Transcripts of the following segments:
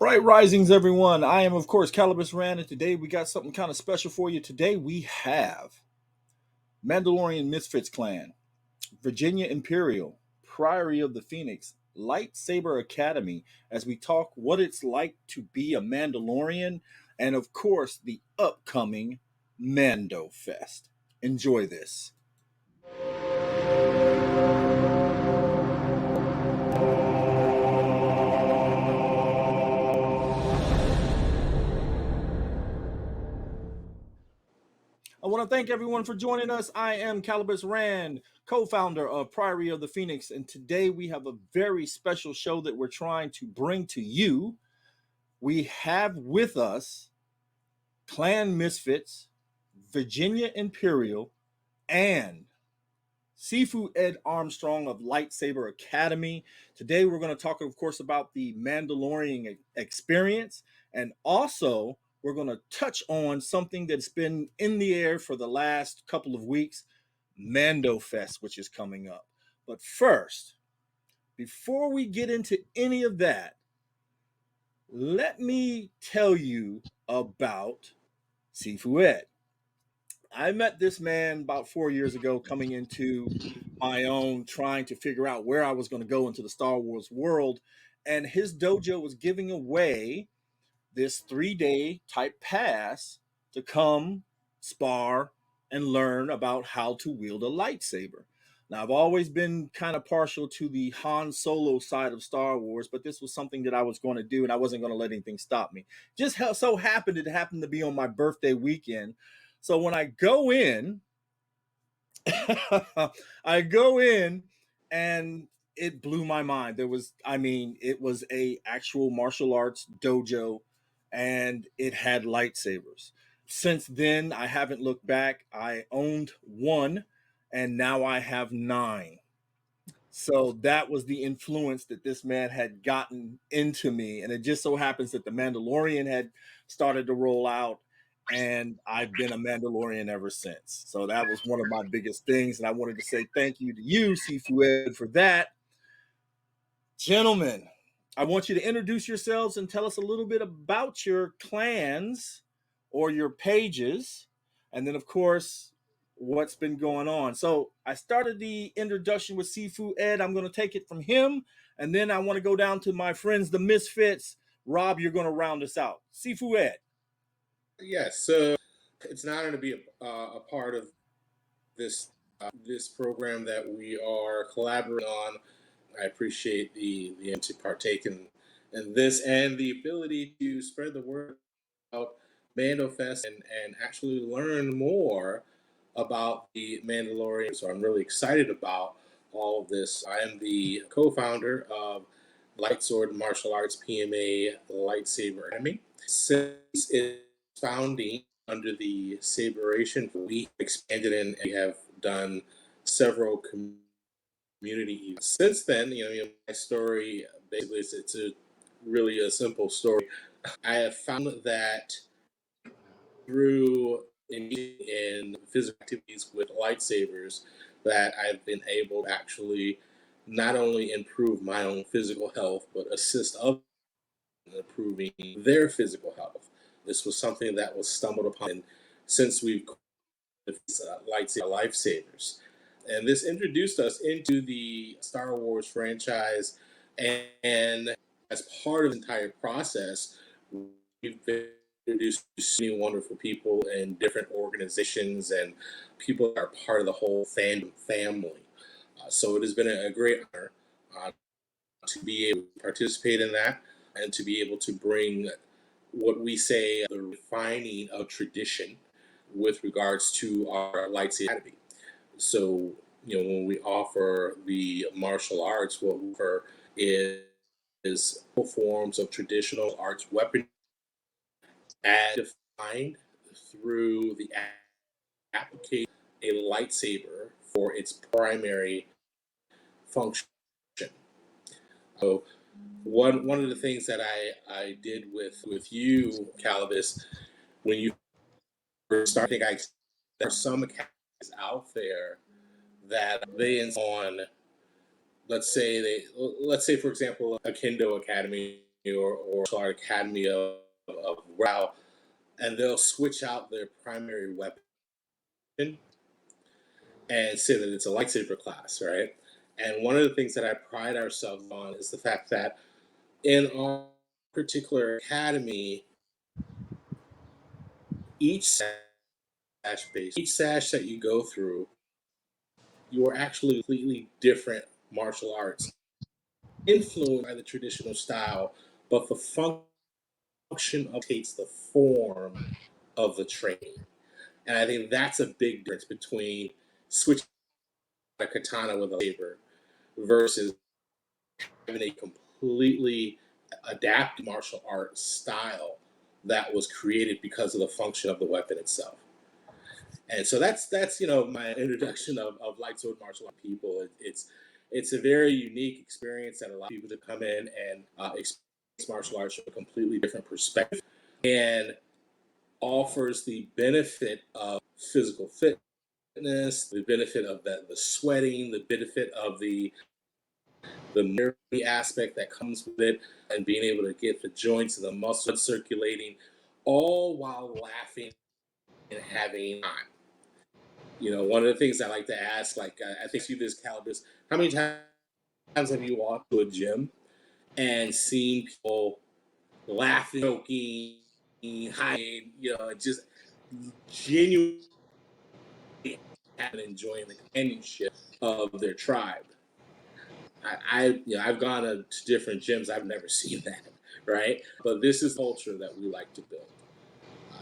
Bright risings, everyone. I am, of course, Calibus Rand, and today we got something kind of special for you. Today we have Mandalorian Misfits Clan, Virginia Imperial, Priory of the Phoenix, Lightsaber Academy, as we talk what it's like to be a Mandalorian, and of course, the upcoming Mando Fest. Enjoy this. I want to thank everyone for joining us. I am Calibus Rand, co founder of Priory of the Phoenix, and today we have a very special show that we're trying to bring to you. We have with us Clan Misfits, Virginia Imperial, and Sifu Ed Armstrong of Lightsaber Academy. Today we're going to talk, of course, about the Mandalorian experience, and also we're going to touch on something that's been in the air for the last couple of weeks, Mando Fest, which is coming up. But first, before we get into any of that, let me tell you about Sifu Ed. I met this man about 4 years ago coming into my own, trying to figure out where I was going to go into the Star Wars world. And his dojo was giving away this 3-day type pass to come spar and learn about how to wield a lightsaber. Now, I've always been kind of partial to the Han Solo side of Star Wars, but this was something that I was going to do, and I wasn't going to let anything stop me. Just so happened it happened to be on my birthday weekend. So when I go in, I go in and it blew my mind. It was a actual martial arts dojo and it had lightsabers. Since then, I haven't looked back. I owned one and now I have nine. So that was the influence that this man had gotten into me. And it just so happens that The Mandalorian had started to roll out, and I've been a Mandalorian ever since. So that was one of my biggest things. And I wanted to say thank you to you, Sifu Ed, for that. Gentlemen, I want you to introduce yourselves and tell us a little bit about your clans or your pages. And then, of course, what's been going on. So I started the introduction with Sifu Ed. I'm going to take it from him. And then I want to go down to my friends, the Misfits. Rob, you're going to round us out. Sifu Ed. Yes, so it's an honor to be a part of this program that we are collaborating on. I appreciate the to partake in this and the ability to spread the word about Mando Fest and actually learn more about the Mandalorian. So I'm really excited about all of this. I am the co-founder of Light Sword Martial Arts PMA Lightsaber Academy. Since its founding under the Saberation, we expanded and we have done several community events. Since then, my story basically it's a really a simple story. I have found that through engaging in physical activities with lightsabers that I've been able to actually not only improve my own physical health, but assist others in improving their physical health. This was something that was stumbled upon since we've lightsaber lifesavers. And this introduced us into the Star Wars franchise. And as part of the entire process, we've been introduced to so many wonderful people and different organizations and people that are part of the whole fandom family. So it has been a great honor to be able to participate in that and to be able to bring what we say the refining of tradition with regards to our lightsaber academy. So, when we offer the martial arts, what we offer is forms of traditional arts weapon as defined through the application of a lightsaber for its primary function. So one of the things that I did with you, Calibus, when you first started, I think there are some academies out there that on let's say for example a kendo academy or art academy of Wow, and they'll switch out their primary weapon and say that it's a lightsaber class, right? And one of the things that I pride ourselves on is the fact that in our particular academy, each each sash that you go through, you are actually completely different martial arts, influenced by the traditional style, but the function of takes the form of the training. And I think that's a big difference between switching a katana with a saber versus having a completely adapted martial art style that was created because of the function of the weapon itself. And so that's my introduction of light sword martial art people. It's a very unique experience that allows people to come in and experience martial arts from a completely different perspective and offers the benefit of physical fitness, the benefit of the sweating, the benefit of the memory aspect that comes with it, and being able to get the joints and the muscles circulating, all while laughing and having fun. One of the things I like to ask, like I think you this Calibus, how many times have you walked to a gym and seen people laughing, joking, hiding, just genuinely enjoying the companionship of their tribe? I've gone to different gyms. I've never seen that, right? But this is culture that we like to build,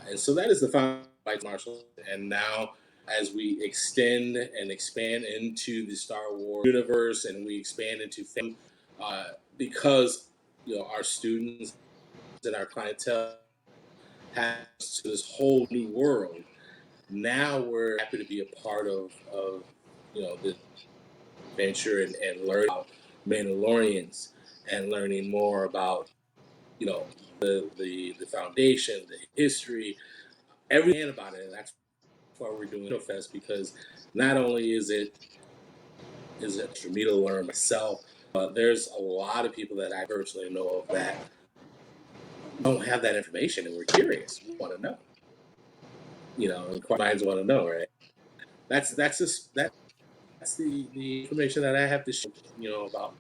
and so that is the foundation of martial arts. And now, as we extend and expand into the Star Wars universe, and we expand into film, because our students and our clientele has to this whole new world. Now we're happy to be a part of this adventure and learn about Mandalorians and learning more about the foundation, the history, everything about it. And that's why we're doing Mando Fest, because not only is it for me to learn myself, but there's a lot of people that I personally know of that don't have that information and we're curious. We want to know. Minds want to know, right? That's the information that I have to share, about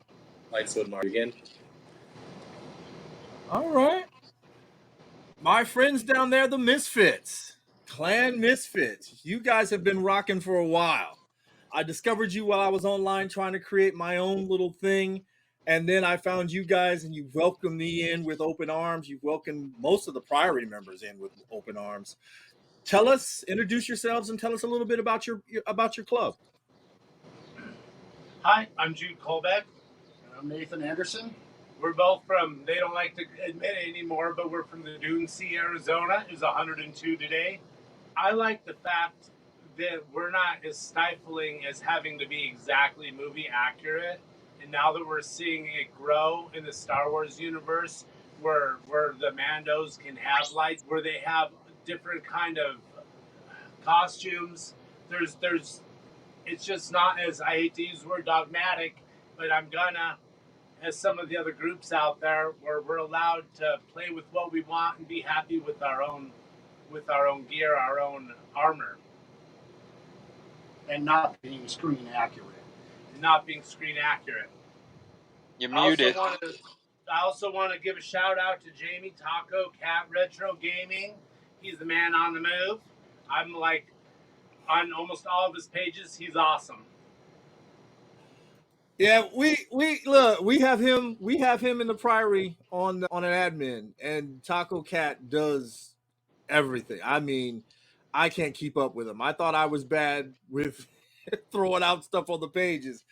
Lightsword Mark again. All right. My friends down there, the Misfits, Clan Misfits. You guys have been rocking for a while. I discovered you while I was online trying to create my own little thing. And then I found you guys and you welcomed me in with open arms. You welcomed most of the Priory members in with open arms. Introduce yourselves and tell us a little bit about your club. Hi, I'm Jude Colbeck. I'm Nathan Anderson. We're both from, they don't like to admit it anymore, but we're from the Dune Sea, Arizona. It was 102 today. I like the fact that we're not as stifling as having to be exactly movie accurate. And now that we're seeing it grow in the Star Wars universe, where the Mandos can have lights, where they have different kind of costumes, there's it's just not as, I hate to use the word dogmatic, but I'm gonna, as some of the other groups out there, where we're allowed to play with what we want and be happy with our own gear, our own armor, and not being screen accurate. You're muted. I also want to give a shout out to Jamie Taco Cat Retro Gaming. He's the man on the move. I'm like on almost all of his pages. He's awesome. Yeah, we have him in the Priory on an admin, and Taco Cat does everything. I mean, I can't keep up with him. I thought I was bad with throwing out stuff on the pages.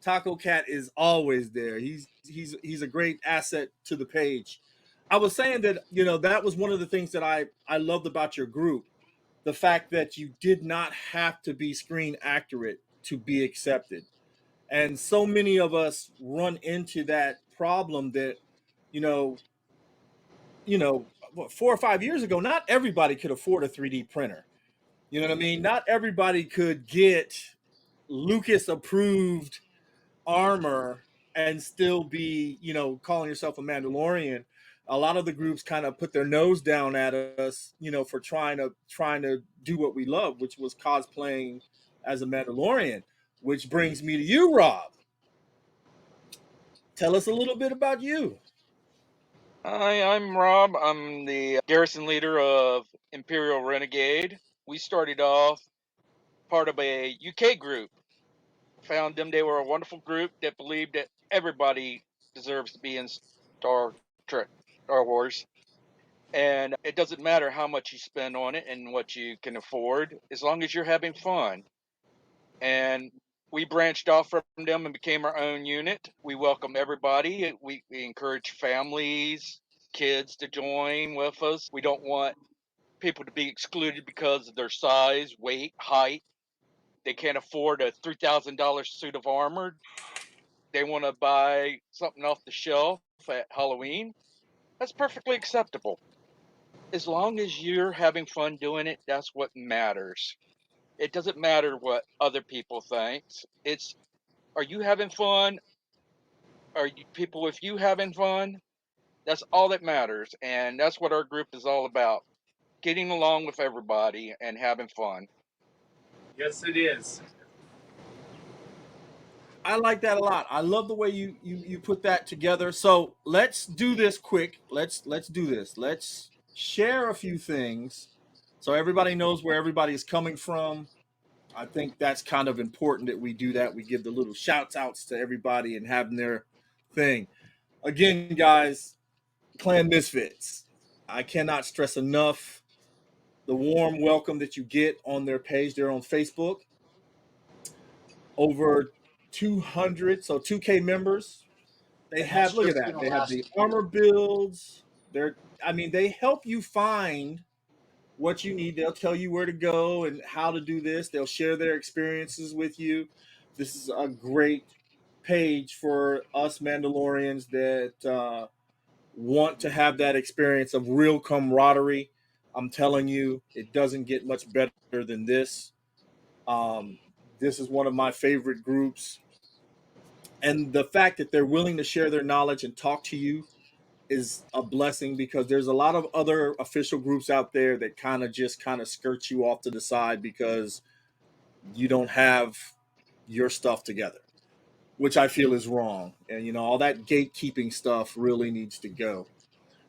Taco Cat is always there. He's a great asset to the page. I was saying that that was one of the things that I loved about your group, the fact that you did not have to be screen accurate to be accepted. And so many of us run into that problem that, you know, what, 4 or 5 years ago, not everybody could afford a 3D printer. You know what I mean? Not everybody could get Lucas approved armor and still be, calling yourself a Mandalorian. A lot of the groups kind of put their nose down at us, for trying to do what we love, which was cosplaying as a Mandalorian. Which brings me to you, Rob. Tell us a little bit about you. Hi, I'm Rob. I'm the garrison leader of Imperial Renegade. We started off part of a UK group. Found them; they were a wonderful group that believed that everybody deserves to be in Star Trek, Star Wars, and it doesn't matter how much you spend on it and what you can afford, as long as you're having fun. And we branched off from them and became our own unit. We welcome everybody. We encourage families, kids to join with us. We don't want people to be excluded because of their size, weight, height. They can't afford a $3,000 suit of armor. They want to buy something off the shelf at Halloween. That's perfectly acceptable. As long as you're having fun doing it, that's what matters. It doesn't matter what other people think. It's, are you having fun? Are you people with you having fun? That's all that matters, and that's what our group is all about: getting along with everybody and having fun. Yes, it is. I like that a lot. I love the way you put that together. So let's do this quick. Let's do this. Let's share a few things so everybody knows where everybody is coming from. I think that's kind of important that we do that. We give the little shouts outs to everybody and having their thing. Again, guys, Clan Misfits. I cannot stress enough the warm welcome that you get on their page. They're on Facebook. Over 200, so 2K members. They And that's have, look at just in that. the They have last the year. armor builds. They help you find what you need. They'll tell you where to go and how to do this. They'll share their experiences with you. This is a great page for us Mandalorians that want to have that experience of real camaraderie. I'm telling you, it doesn't get much better than this. Um, this is one of my favorite groups. And the fact that they're willing to share their knowledge and talk to you is a blessing, because there's a lot of other official groups out there that kind of skirt you off to the side because you don't have your stuff together, which I feel is wrong. And all that gatekeeping stuff really needs to go.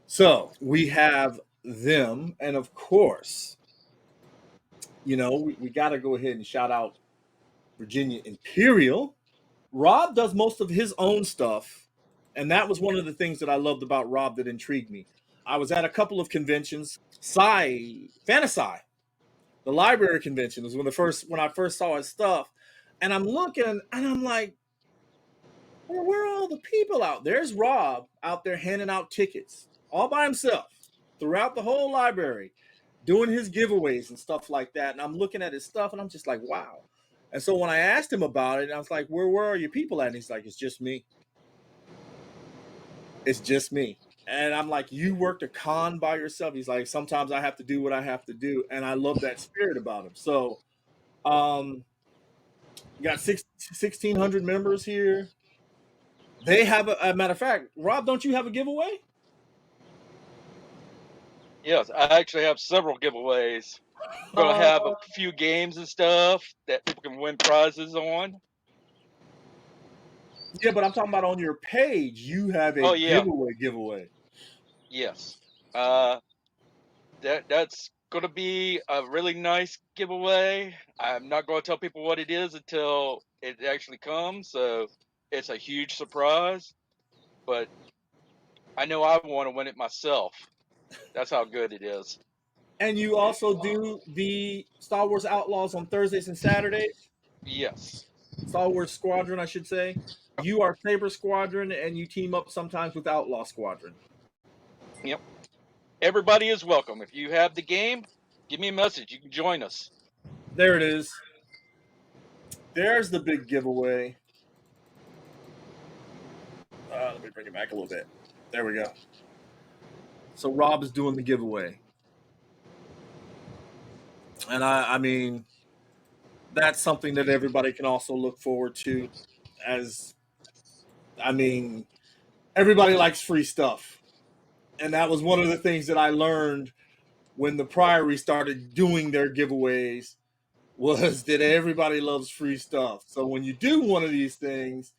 So we have them, and of course, we got to go ahead and shout out Virginia Imperial. Rob does most of his own stuff, and that was one of the things that I loved about Rob that intrigued me. I was at a couple of conventions. Fantasy, the library convention was when I first saw his stuff, and I'm looking and I'm like, well, where are all the people out? There's Rob out there handing out tickets all by himself throughout the whole library, doing his giveaways and stuff like that. And I'm looking at his stuff and I'm just like, wow. And so when I asked him about it, I was like, where are your people at? And he's like, it's just me. It's just me. And I'm like, you worked a con by yourself? He's like, sometimes I have to do what I have to do. And I love that spirit about him. So um you got 1,600 members here. They have a matter of fact, Rob, don't you have a giveaway? Yes, I actually have several giveaways. Gonna Uh, have a few games and stuff that people can win prizes on. yeah, but I'm talking about on your page. You have a Oh yeah, giveaway. yes. Uh, that's gonna be a really nice giveaway. I'm not gonna tell people what it is until it actually comes, so it's a huge surprise. But I know I want to win it myself. That's how good it is. And you also do the Star Wars Outlaws on Thursdays and Saturdays. Yes. Star Wars Squadron, I should say. You are Saber Squadron, and you team up sometimes with Outlaw Squadron. Yep. Everybody is welcome. If you have the game, give me a message. You can join us. There it is. There's the big giveaway. Let me bring it back a little bit. There we go. So Rob is doing the giveaway, and I mean, that's something that everybody can also look forward to as I mean, everybody likes free stuff. And that was one of the things that I learned when the Priory started doing their giveaways was that everybody loves free stuff. So when you do one of these things,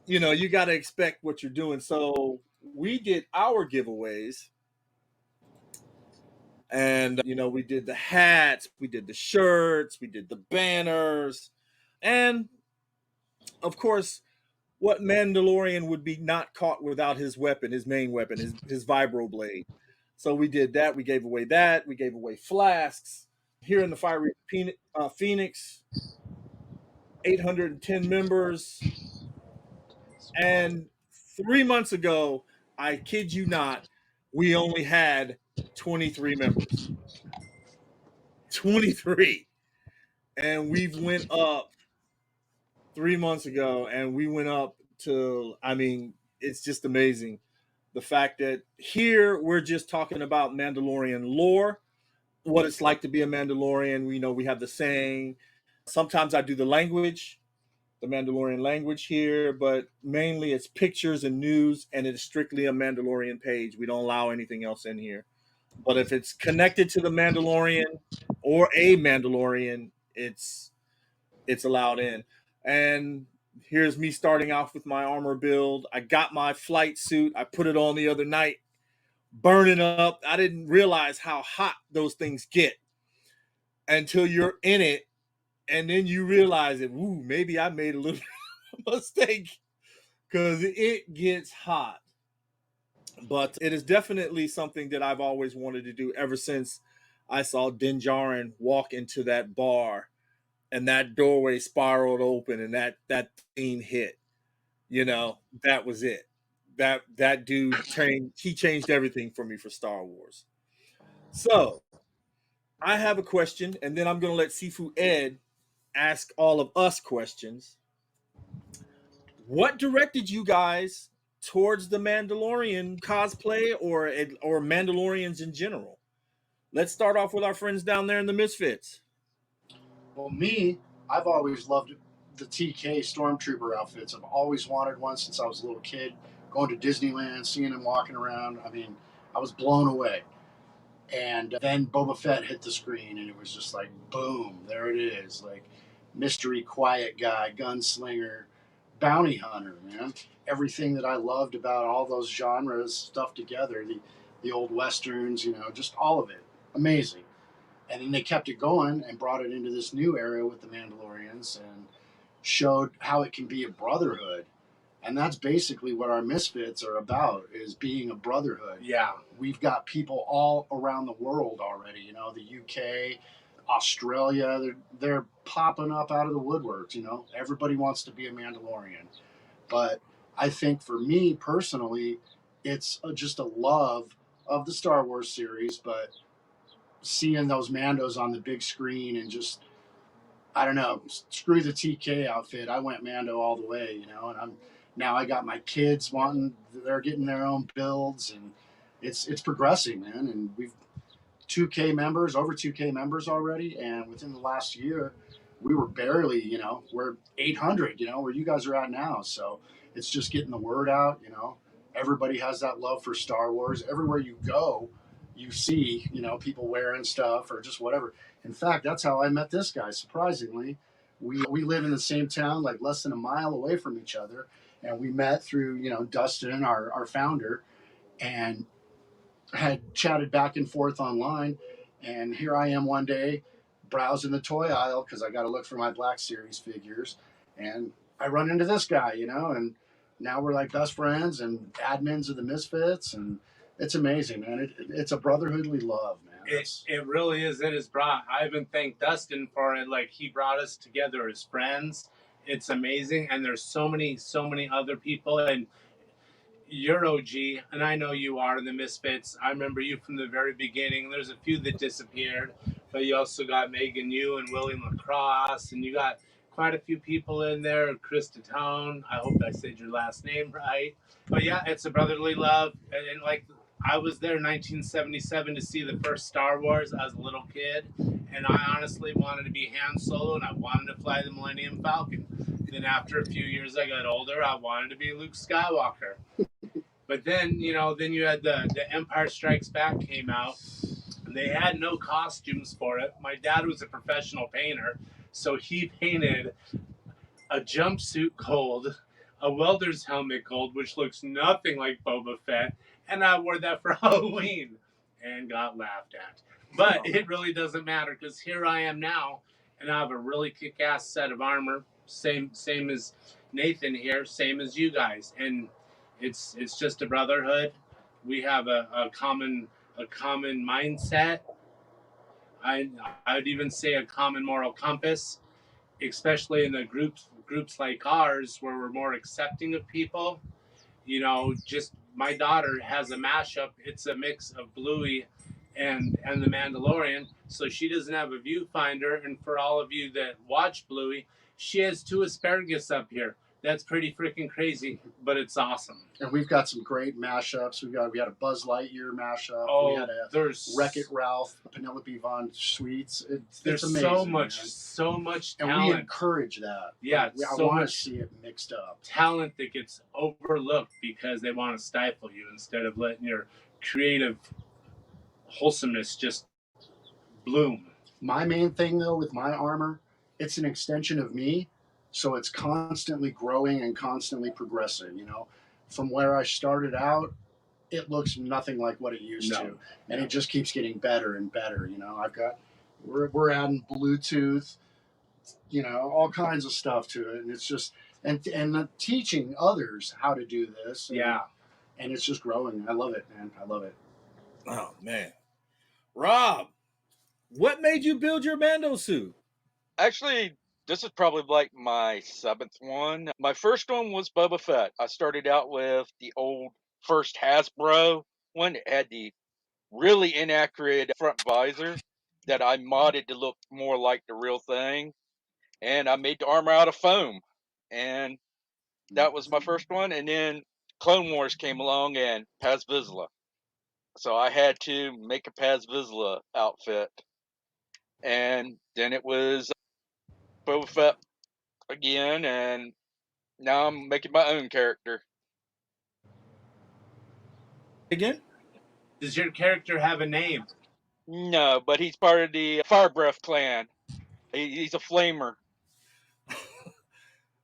you got to expect what you're doing. So we did our giveaways and we did the hats, we did the shirts, we did the banners, and of course, what Mandalorian would be not caught without his weapon, his main weapon, his vibro blade. So we did that. We gave away that. We gave away flasks. Here in the Fiery Phoenix, 810 members. And 3 months ago, I kid you not, we only had 23 members. 23. And we've went up 3 months ago, and we went up to, I mean, it's just amazing. The fact that here we're just talking about Mandalorian lore, what it's like to be a Mandalorian. We have the saying. Sometimes I do the Mandalorian language here, but mainly it's pictures and news, and it's strictly a Mandalorian page. We don't allow anything else in here. But if it's connected to the Mandalorian or a Mandalorian, it's allowed in. And here's me starting off with my armor build. I got my flight suit. I put it on the other night, burning up. I didn't realize how hot those things get until you're in it, and then you realize that, ooh, maybe I made a little mistake because it gets hot. But it is definitely something that I've always wanted to do ever since I saw Din Djarin walk into that bar and that doorway spiraled open and that theme hit. That was it. That dude changed everything for me for Star Wars. So I have a question, and then I'm gonna let Sifu Ed ask all of us questions. What directed you guys towards the Mandalorian cosplay or Mandalorians in general? Let's start off with our friends down there in the Misfits. Well, me, I've always loved the TK Stormtrooper outfits. I've always wanted one since I was a little kid. Going to Disneyland, seeing them walking around. I mean, I was blown away. And then Boba Fett hit the screen, and it was just like, boom, there it is. Like, mystery, quiet guy, gunslinger, bounty hunter, man. Everything that I loved about all those genres stuff together, the old westerns, just all of it. Amazing. And then they kept it going and brought it into this new era with the Mandalorians and showed how it can be a brotherhood. And that's basically what our Misfits are about, is being a brotherhood. Yeah. We've got people all around the world already, the UK, Australia, they're popping up out of the woodworks, Everybody wants to be a Mandalorian. But I think for me personally, it's just a love of the Star Wars series, but seeing those Mandos on the big screen and just, I don't know, screw the TK outfit. I went Mando all the way, and I got my kids they're getting their own builds, and it's progressing, man. And we've 2K members, over 2K members already, and within the last year, we were barely, we're 800, where you guys are at now. So it's just getting the word out, Everybody has that love for Star Wars. Everywhere you go, you see, people wearing stuff or just whatever. In fact, that's how I met this guy. Surprisingly, we live in the same town, like less than a mile away from each other, and we met through Dustin, our founder, and had chatted back and forth online. And here I am one day browsing the toy aisle because I got to look for my Black Series figures, and I run into this guy, and now we're like best friends and admins of the Misfits, and it's amazing, man. It's a brotherhoodly love, man. It really is. It is brought. I even thank Dustin for it. Like, he brought us together as friends. It's amazing, and there's so many other people, and you're OG, and I know you are, the Misfits. I remember you from the very beginning. There's a few that disappeared, but you also got Megan Yu and William Lacrosse, and you got quite a few people in there. Chris Tatone. I hope I said your last name right. But yeah, it's a brotherly love, and like, I was there in 1977 to see the first Star Wars as a little kid, and I honestly wanted to be Han Solo, and I wanted to fly the Millennium Falcon. Then after a few years, I got older. I wanted to be Luke Skywalker. But then, then you had the Empire Strikes Back came out, and they had no costumes for it. My dad was a professional painter, so he painted a jumpsuit gold, a welder's helmet gold, which looks nothing like Boba Fett, and I wore that for Halloween and got laughed at. But it really doesn't matter because here I am now, and I have a really kick-ass set of armor, same as Nathan here, same as you guys, and it's just a brotherhood. We have a common mindset. I I'd even say a common moral compass, especially in the groups like ours where we're more accepting of people. Just my daughter has a mashup. It's a mix of Bluey and the Mandalorian. So she doesn't have a viewfinder. And for all of you that watch Bluey, she has two asparagus up here. That's pretty freaking crazy, but it's awesome. And we've got some great mashups. We had a Buzz Lightyear mashup. Oh, we had a there's Wreck-It Ralph, Penelope Von Sweets. there's it's amazing, so much and talent. we encourage that. Yeah, I so want to much see it mixed up. talent that gets overlooked because they want to stifle you instead of letting your creative wholesomeness just bloom. My main thing, though, with my armor, it's an extension of me, so it's constantly growing and constantly progressing. From where I started out, it looks nothing like what it used to, and it just keeps getting better and better. We're adding Bluetooth, all kinds of stuff to it, and it's just and teaching others how to do this. And it's just growing. I love it, man. I love it. Oh man, Rob, what made you build your Mando suit? Actually, this is probably like my seventh one. My first one was Boba Fett. I started out with the old first Hasbro one. It had the really inaccurate front visor that I modded to look more like the real thing. And I made the armor out of foam. And that was my first one. And then Clone Wars came along and Paz Vizsla. So I had to make a Paz Vizsla outfit. And then it was Boba Fett again. And now I'm making my own character. Again? Does your character have a name? No, but he's part of the Fire Breath clan. He's a flamer.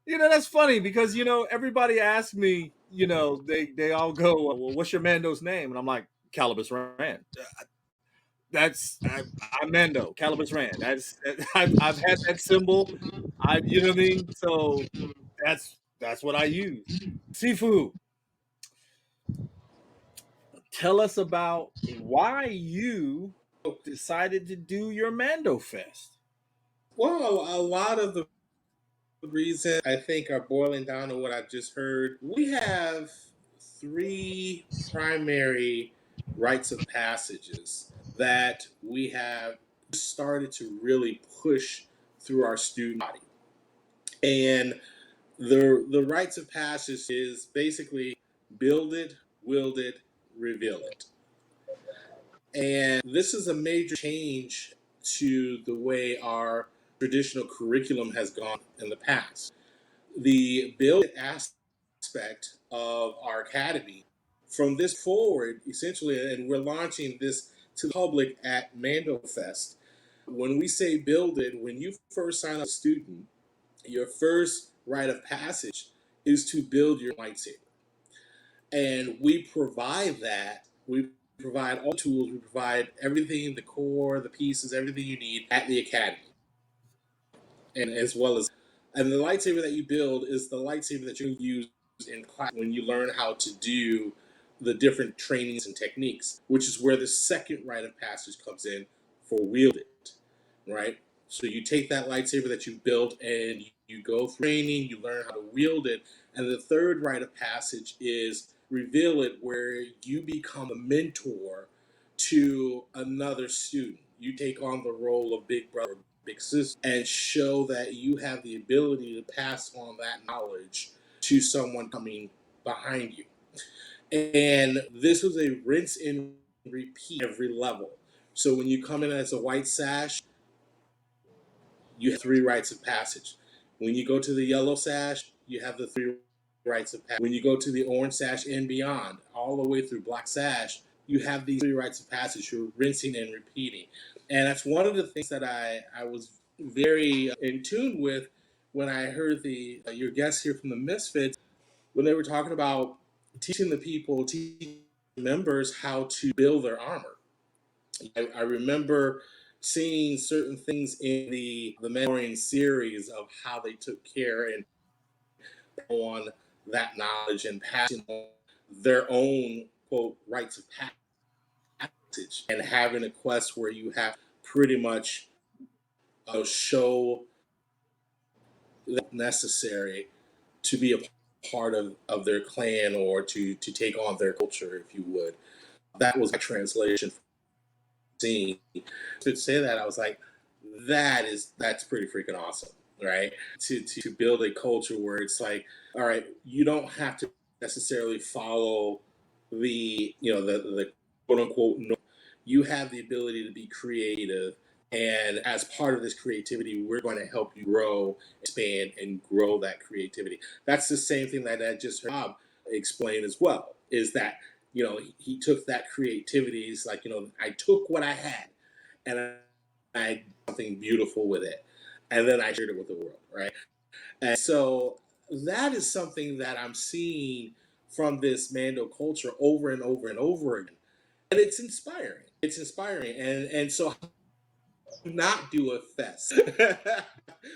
That's funny because everybody asks me. They all go, "Well, what's your Mando's name?" And I'm like, Calibus Rand. I'm Mando, Calibus Rand. I've had that symbol. You know what I mean. So that's what I use. Sifu, tell us about why you decided to do your Mando Fest. Well, a lot of the reasons I think are boiling down to what I've just heard. We have three primary rites of passages that we have started to really push through our student body. And the rites of passage is basically build it, wield it, reveal it. And this is a major change to the way our traditional curriculum has gone in the past. The build aspect of our academy from this forward, essentially, and we're launching this to the public at Mando Fest. When we say build it, when you first sign up as a student, your first rite of passage is to build your lightsaber. And we provide that. We provide all tools. We provide everything, the core, the pieces, everything you need at the academy. And as well as, and the lightsaber that you build is the lightsaber that you use in class when you learn how to do the different trainings and techniques, which is where the second rite of passage comes in for wield it, right? So you take that lightsaber that you built and you go through training, you learn how to wield it, and the third rite of passage is reveal it, where you become a mentor to another student. You take on the role of big brother, big sister, and show that you have the ability to pass on that knowledge to someone coming behind you. And this was a rinse and repeat every level. So when you come in as a white sash, you have three rites of passage. When you go to the yellow sash, you have the three rites of passage. When you go to the orange sash and beyond, all the way through black sash, you have these three rites of passage. You're rinsing and repeating. And that's one of the things that I was very in tune with when I heard your guests here from the Misfits, when they were talking about teaching the people, teaching members how to build their armor. I remember seeing certain things in the Mandalorian series of how they took care and on that knowledge and passing on their own quote rites of passage, and having a quest where you have pretty much show that necessary to be a part of their clan or to take on their culture, if you would. That was my translation for seeing. To say that, I was like, that's pretty freaking awesome, right? To build a culture where it's like, all right, you don't have to necessarily follow the quote unquote norm. You have the ability to be creative, and as part of this creativity, we're going to help you grow, expand, and grow that creativity. That's the same thing that I just heard Bob explain as well. Is that he took that creativity. He's like, I took what I had, and I did something beautiful with it, and then I shared it with the world, right? And so that is something that I'm seeing from this Mando culture over and over and over again, and it's inspiring. It's inspiring, and so not do a fest,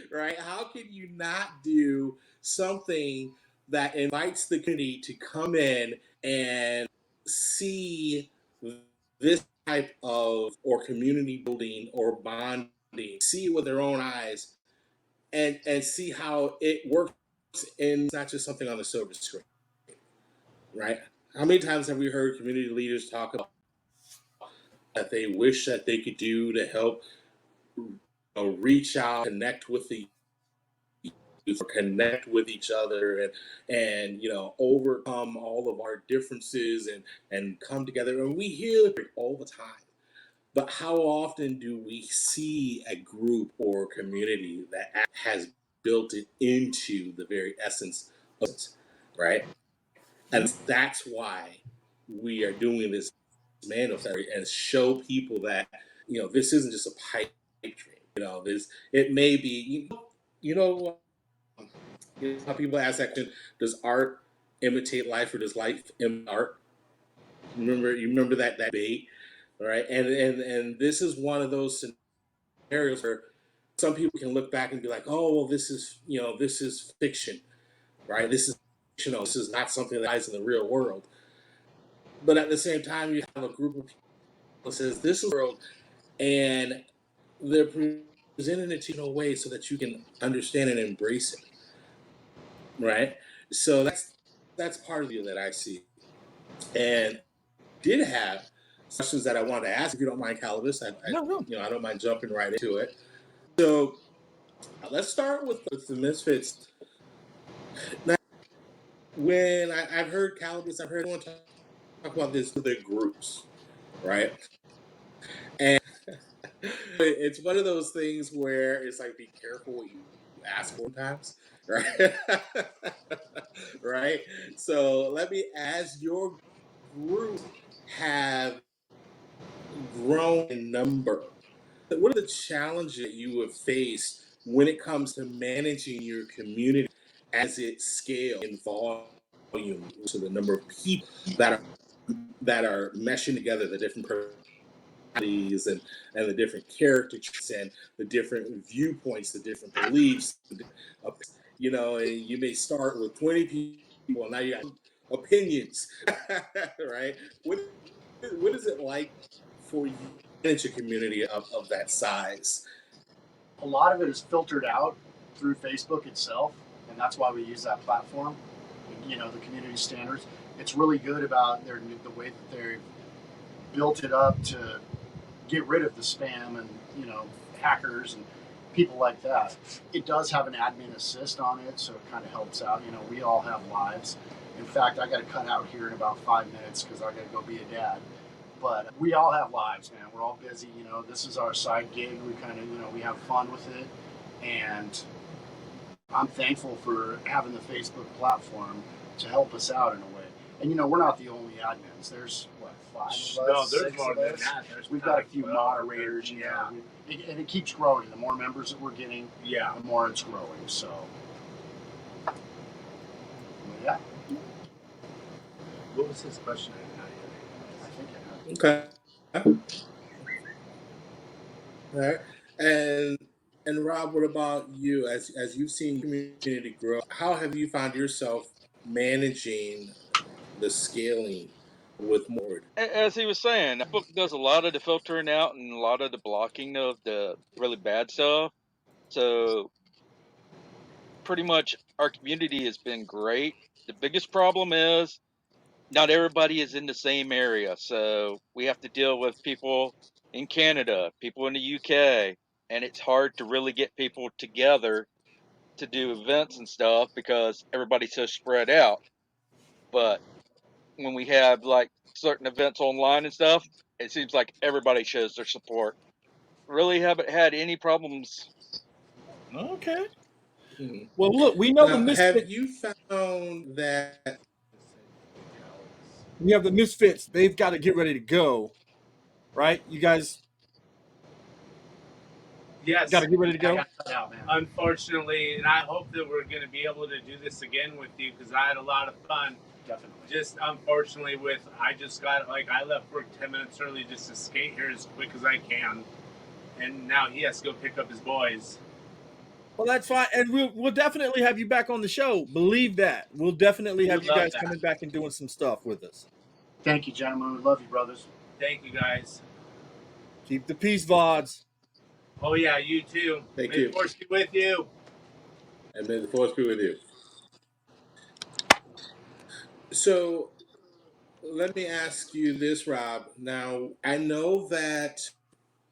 right? How can you not do something that invites the community to come in and see this type of or community building or bonding, see it with their own eyes, and see how it works, and it's not just something on the silver screen, right? How many times have we heard community leaders talk about that they wish that they could do to help reach out, connect with the youth, or connect with each other, and overcome all of our differences and come together? And we hear it all the time. But how often do we see a group or community that has built it into the very essence of it, right? And that's why we are doing this Mando Fest, and show people that this isn't just a pipe dream. This it may be. You know, how people ask that question: does art imitate life, or does life imitate art? You remember that debate, right? And this is one of those scenarios where some people can look back and be like, oh, well, this is fiction, right? This is fictional. This is not something that lies in the real world. But at the same time, you have a group of people that says this is the world, and they're presenting it to you in a way so that you can understand and embrace it, right? So that's part of you that I see, and did have questions that I wanted to ask. If you don't mind, Calibus, No. I don't mind jumping right into it. So let's start with the Misfits. Now, when I've heard Calibus, I've heard everyone talk about this to their groups, right? And it's one of those things where it's like, be careful what you ask for sometimes, right? Right. So let me ask, your group have grown in number. What are the challenges that you have faced when it comes to managing your community as it scales in volume, to the number of people that are meshing together, the different personalities and the different character traits and the different viewpoints, the different beliefs. And you may start with 20 people, and now you got opinions, right? What is it like for you to manage a community of that size? A lot of it is filtered out through Facebook itself, and that's why we use that platform. The community standards. It's really good about the way that they've built it up to get rid of the spam and hackers and people like that. It does have an admin assist on it, so it kind of helps out. We all have lives. In fact, I got to cut out here in about 5 minutes because I got to go be a dad. But we all have lives, man. We're all busy. This is our side gig. We kind of, we have fun with it, and I'm thankful for having the Facebook platform to help us out in a way. And we're not the only admins. There's what, 5 of No, us, there's 6 more of than us. that. We've got a like few 12 moderators, 13, yeah. and it keeps growing. The more members that we're getting, Yeah. the more it's growing. So, but yeah, What was his question? I think it had. Okay. All right. And and Rob, what about you? As you've seen community grow, how have you found yourself managing the scaling with more? As he was saying, Facebook does a lot of the filtering out and a lot of the blocking of the really bad stuff. So pretty much our community has been great. The biggest problem is not everybody is in the same area. So we have to deal with people in Canada, people in the UK, and it's hard to really get people together to do events and stuff because everybody's so spread out. But when we have like certain events online and stuff, it seems like everybody shows their support. Really haven't had any problems. Okay. Mhm. Well, look, we know the Now, have misfit. you found that? We have the misfits. They've got to get ready to go, right? You guys got to Yes. get ready to I go. got cut out, man. Unfortunately, and I hope that we're going to be able to do this again with you because I had a lot of fun. Definitely. Just unfortunately, I just got I left work 10 minutes early just to skate here as quick as I can, and now he has to go pick up his boys. Well, that's fine, and we'll definitely have you back on the show. Believe that. We'll definitely have Would you love guys that. coming back and doing some stuff with us. Thank you, gentlemen. We love you, brothers. Thank you guys. Keep the peace, VODs. Oh yeah, you too. Thank May the you, force be with you. and may the force be with you. So, let me ask you this, Rob. Now, I know that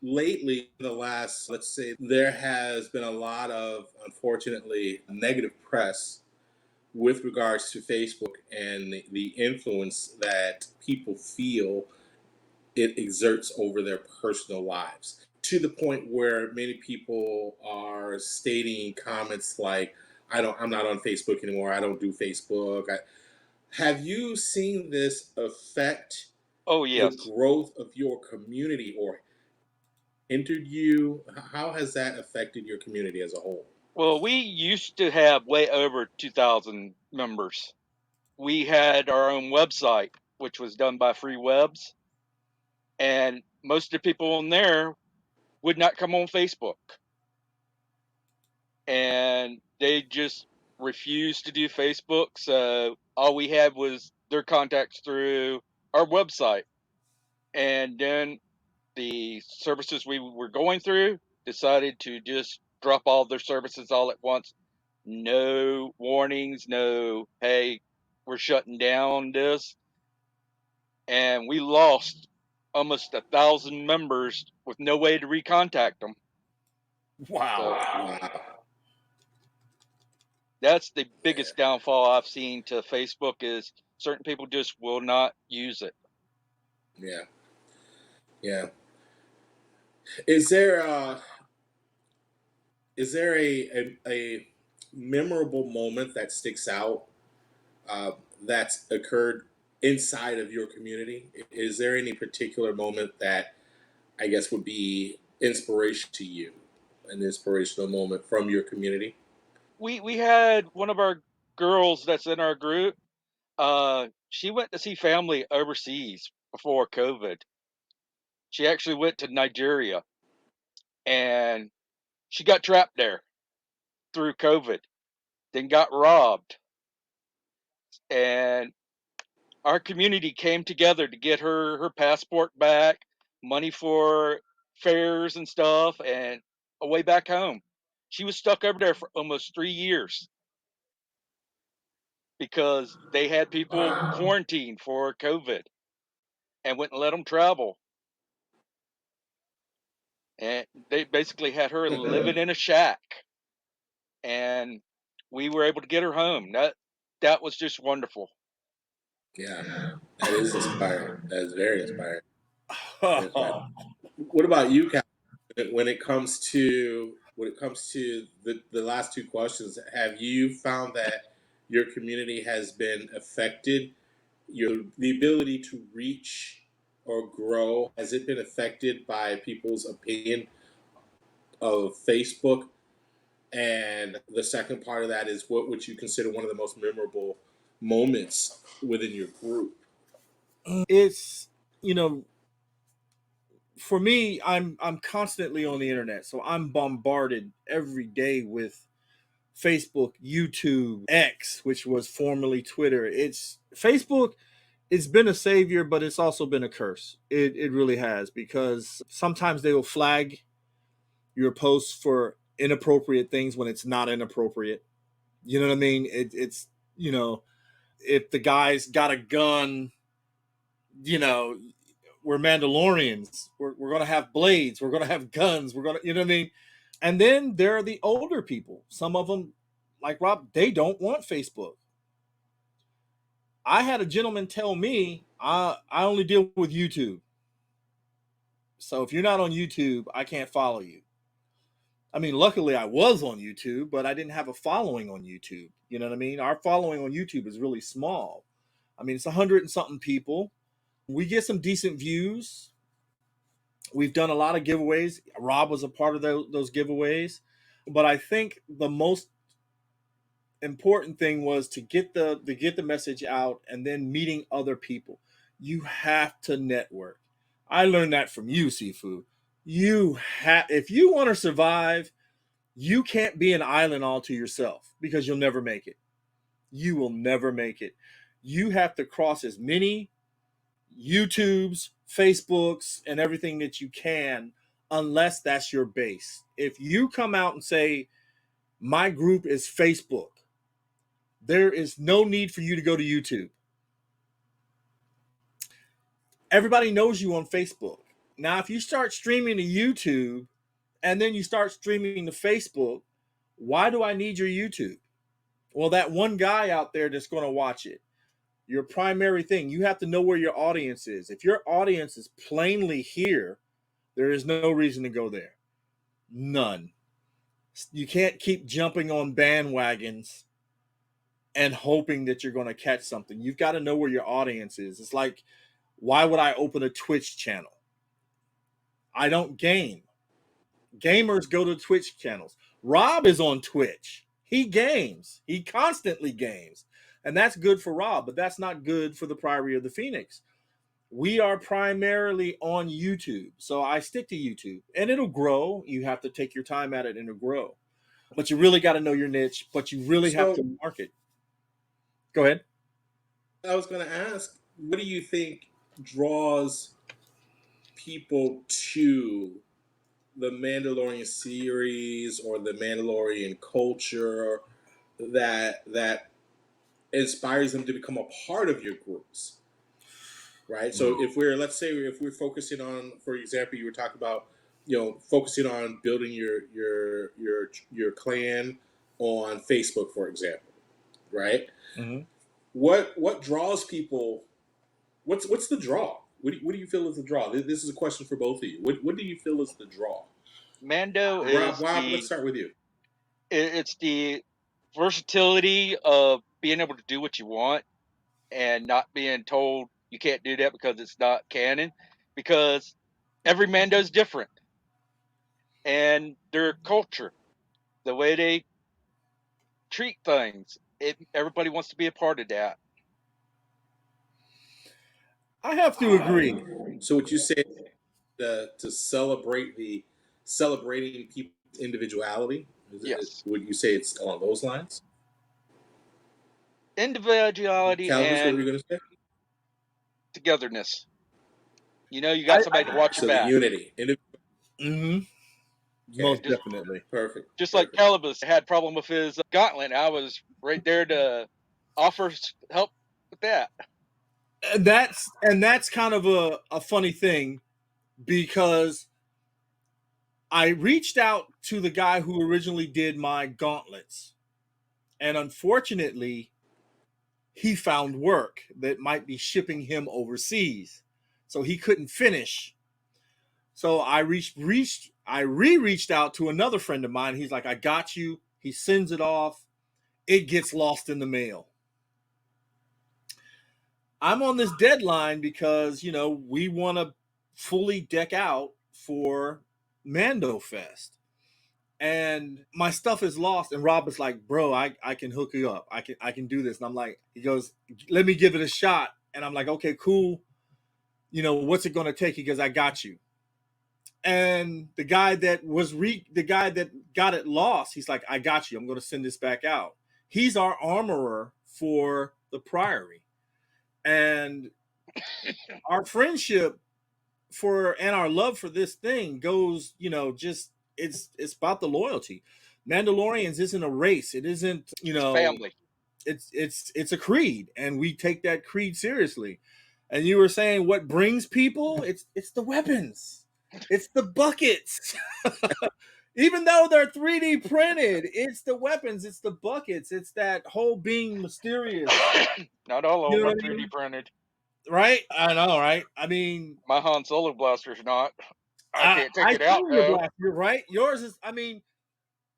lately, in the last, let's say, there has been a lot of, unfortunately, negative press with regards to Facebook and the influence that people feel it exerts over their personal lives, to the point where many people are stating comments like, I'm not on Facebook anymore. I don't do Facebook. Have you seen this affect Oh, the yes. growth of your community or hindered you? How has that affected your community as a whole? Well, we used to have way over 2,000 members. We had our own website, which was done by Free Webs, and most of the people on there would not come on Facebook. And they just refused to do Facebook. So all we had was their contacts through our website. And then the services we were going through decided to just drop all their services all at once. No warnings, no, hey, we're shutting down this. And we lost almost 1,000 members with no way to recontact them. Wow. So Wow. that's the Yeah. biggest downfall I've seen to Facebook is certain people just will not use it. Yeah. Yeah. Is there a memorable moment that sticks out uh, that's occurred inside of your community? Is there any particular moment that I guess would be inspiration to you, an inspirational moment from your community? We had one of our girls that's in our group. She went to see family overseas before COVID. She actually went to Nigeria and she got trapped there through COVID, then got robbed. And our community came together to get her passport back, money for fares and stuff, and a way back home. She was stuck over there for almost 3 years because they had people quarantined for COVID and wouldn't let them travel. And they basically had her living in a shack, and we were able to get her home. That was just wonderful. Yeah, that is inspiring. That is very inspiring. Very inspiring. What about you, Cal? When it comes to when it comes to the last two questions, have you found that your community has been affected? The ability to reach or grow, has it been affected by people's opinion of Facebook? And the second part of that is, what would you consider one of the most memorable moments within your group? It's, you know, for me, I'm constantly on the internet, so I'm bombarded every day with Facebook, YouTube, X, which was formerly Twitter. It's Facebook. It's been a savior, but it's also been a curse. It really has, because sometimes they will flag your posts for inappropriate things when it's not inappropriate. You know what I mean? It's, you know, if the guy's got a gun, you know, we're Mandalorians. We're gonna have blades. We're gonna have guns. We're gonna, you know what I mean? And then there are the older people. Some of them, like Rob, they don't want Facebook. I had a gentleman tell me, I only deal with YouTube. So if you're not on YouTube, I can't follow you. I mean, luckily I was on YouTube, but I didn't have a following on YouTube. You know what I mean? Our following on YouTube is really small. I mean, it's 100 and something people. We get some decent views. We've done a lot of giveaways. Rob was a part of those giveaways. But I think the most important thing was to get the message out, and then meeting other people. You have to network. I learned that from you, Sifu. If you want to survive, you can't be an island all to yourself, because you'll never make it. You will never make it. You have to cross as many YouTubes, Facebooks, and everything that you can, unless that's your base. If you come out and say, my group is Facebook, there is no need for you to go to YouTube. Everybody knows you on Facebook. Now, if you start streaming to YouTube and then you start streaming to Facebook, why do I need your YouTube? Well, that one guy out there that's going to watch it. Your primary thing, you have to know where your audience is. If your audience is plainly here, there is no reason to go there. None. You can't keep jumping on bandwagons and hoping that you're going to catch something. You've got to know where your audience is. It's like, why would I open a Twitch channel? I don't game. Gamers go to Twitch channels. Rob is on Twitch. He games. He constantly games. And that's good for Rob, but that's not good for the Priory of the Phoenix. We are primarily on YouTube. So I stick to YouTube, and it'll grow. You have to take your time at it, and it'll grow. But you really got to know your niche, but you really have So to market. Go ahead. I was going to ask, what do you think draws people to the Mandalorian series or the Mandalorian culture that inspires them to become a part of your groups, right? So if we're, let's say, if we're focusing on, for example, you were talking about, focusing on building your clan on Facebook, for example, right? Mm-hmm. What draws people? What's the draw? What do you feel is the draw? This is a question for both of you. What do you feel is the draw? Mando Rob, is let's start with you. it's the versatility of being able to do what you want and not being told you can't do that because it's not canon. Because every Mando is different, and their culture, the way they treat things, everybody wants to be a part of that. I have to agree. So would you say to celebrate celebrating people's individuality? Yes, Would you say it's along those lines? individuality Calibus, what were you and going to say? togetherness. You got somebody to watch your So the back. unity. Mm-hmm. Okay, Most Just definitely. perfect, just like perfect. Calibus had problem with his gauntlet, I was right there to offer help with that. And that's kind of a funny thing, because I reached out to the guy who originally did my gauntlets, and unfortunately, he found work that might be shipping him overseas, so he couldn't finish. So I reached out to another friend of mine. He's like, I got you. He sends it off. It gets lost in the mail. I'm on this deadline because, we want to fully deck out for Mando Fest. And my stuff is lost. And Rob is like, bro, I can hook you up. I can do this. And I'm like, he goes, let me give it a shot. And I'm like, okay, cool. What's it gonna take? He goes, I got you. And the guy that got it lost, he's like, I got you. I'm gonna send this back out. He's our armorer for the Priory. And our friendship and our love for this thing goes, just it's about the loyalty. Mandalorians isn't a race. It isn't, It's family. it's a creed, and we take that creed seriously. And you were saying what brings people? It's the weapons. It's the buckets. Even though they're 3D printed, it's the weapons, it's the buckets, it's that whole being mysterious. Not all of You them know are what I 3D mean? printed. Right? I know, right? I mean, My Han Solo blaster's not. I I can't take I it out seen your though. blaster, right? Yours is. I mean,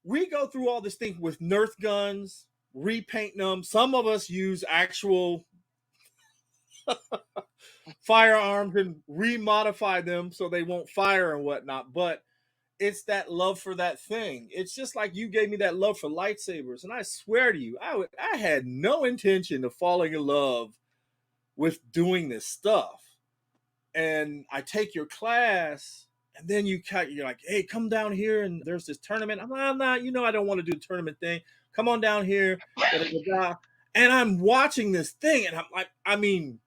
we go through all this thing with Nerf guns, repainting them. Some of us use actual firearms and remodify them so they won't fire and whatnot. But it's that love for that thing. It's just like you gave me that love for lightsabers, and I swear to you, I had no intention of falling in love with doing this stuff. And I take your class, and then you're like, hey, come down here, and there's this tournament. I'm like, I'm not, I don't want to do the tournament thing. Come on down here, da, da, da, da. And I'm watching this thing, and I'm like, I mean,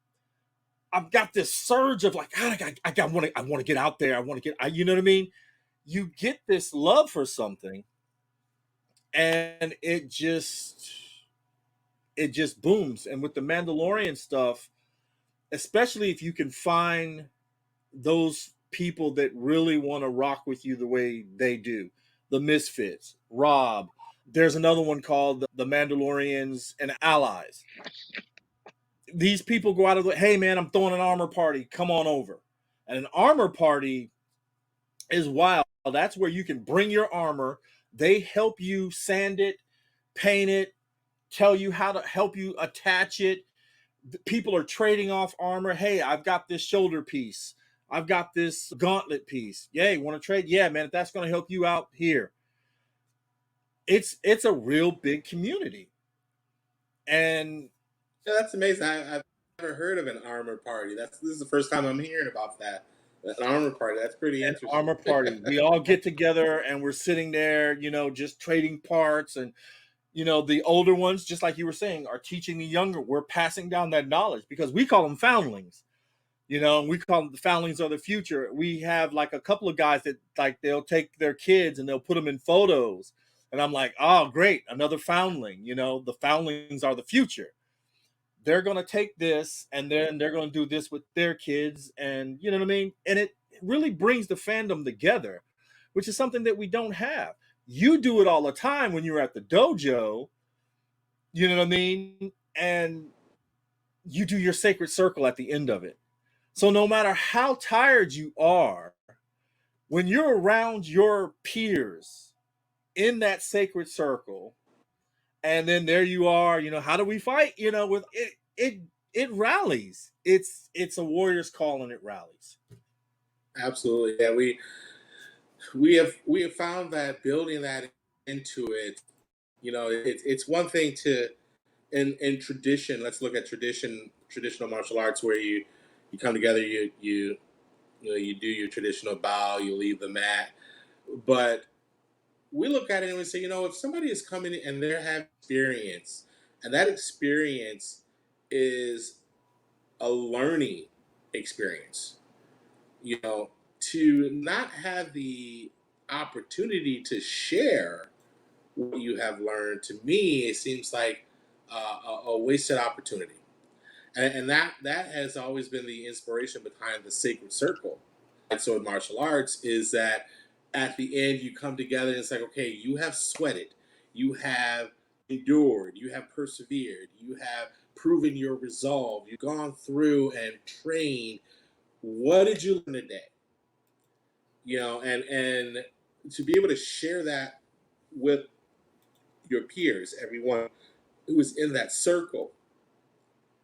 I've got this surge of like, God, I want to get out there. I want to you know what I mean? You get this love for something, and it just booms. And with the Mandalorian stuff, especially if you can find those people that really want to rock with you the way they do. The Misfits, Rob. There's another one called the Mandalorians and Allies. These people go out of the, hey man, I'm throwing an armor party. Come on over. And an armor party is wild. That's where you can bring your armor. They help you sand it, paint it, tell you how to help you attach it. People are trading off armor. Hey, I've got this shoulder piece. I've got this gauntlet piece. Yay, want to trade? Yeah, man, if that's going to help you out here. It's a real big community. And Yeah, that's amazing. I've never heard of an armor party. This is the first time I'm hearing about that. An armor party. That's pretty an interesting. armor party, we all get together and we're sitting there, just trading parts. And the older ones, just like you were saying, are teaching the younger. We're passing down that knowledge because we call them foundlings. And we call them the foundlings of the future. We have like a couple of guys that like they'll take their kids and they'll put them in photos. And I'm like, oh, great, another foundling. The foundlings are the future. They're going to take this and then they're going to do this with their kids. And you know what I mean? And it really brings the fandom together, which is something that we don't have. You do it all the time when you're at the dojo. You know what I mean? And you do your sacred circle at the end of it. So no matter how tired you are, when you're around your peers in that sacred circle, and then there you are, how do we fight? With it rallies. It's a warrior's call and it rallies. Absolutely. Yeah, we have found that building that into it, it's one thing to in tradition. Let's look at traditional martial arts where you come together, you do your traditional bow, you leave the mat. But we look at it and we say, if somebody is coming in and they're having experience, and that experience is a learning experience, to not have the opportunity to share what you have learned, to me, it seems like a wasted opportunity. And that has always been the inspiration behind the sacred circle. And so in martial arts is that at the end you come together and it's like, okay, you have sweated, you have endured, you have persevered, you have proven your resolve, you've gone through and trained. What did you learn today? and to be able to share that with your peers, everyone who is in that circle,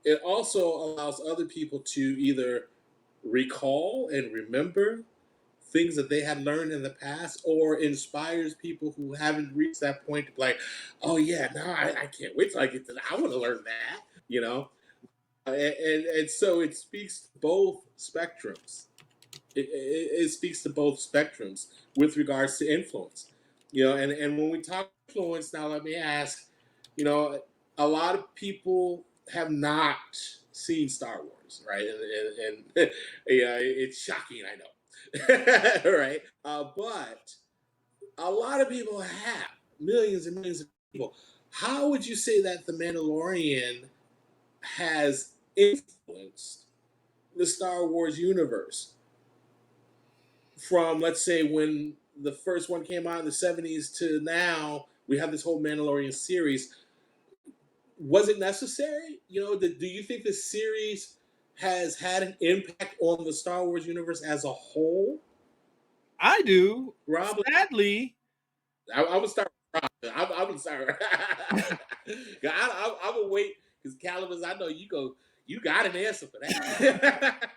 it also allows other people to either recall and remember things that they had learned in the past, or inspires people who haven't reached that point to be like, oh yeah, no, I can't wait till I get to that. I want to learn that, and so it speaks to both spectrums. It speaks to both spectrums with regards to influence, and when we talk influence, now let me ask, you know, a lot of people have not seen Star Wars, right? And yeah, it's shocking, I know, right? But a lot of people have, millions and millions of people. How would you say that The Mandalorian has influenced the Star Wars universe from, let's say, when the first one came out in the 70s to now? We have this whole Mandalorian series. Was it necessary? Do you think this series has had an impact on the Star Wars universe as a whole? I do. Rob, Sadly, I would start. I would start. I would wait because Calibers, I know you go. You got an answer for that.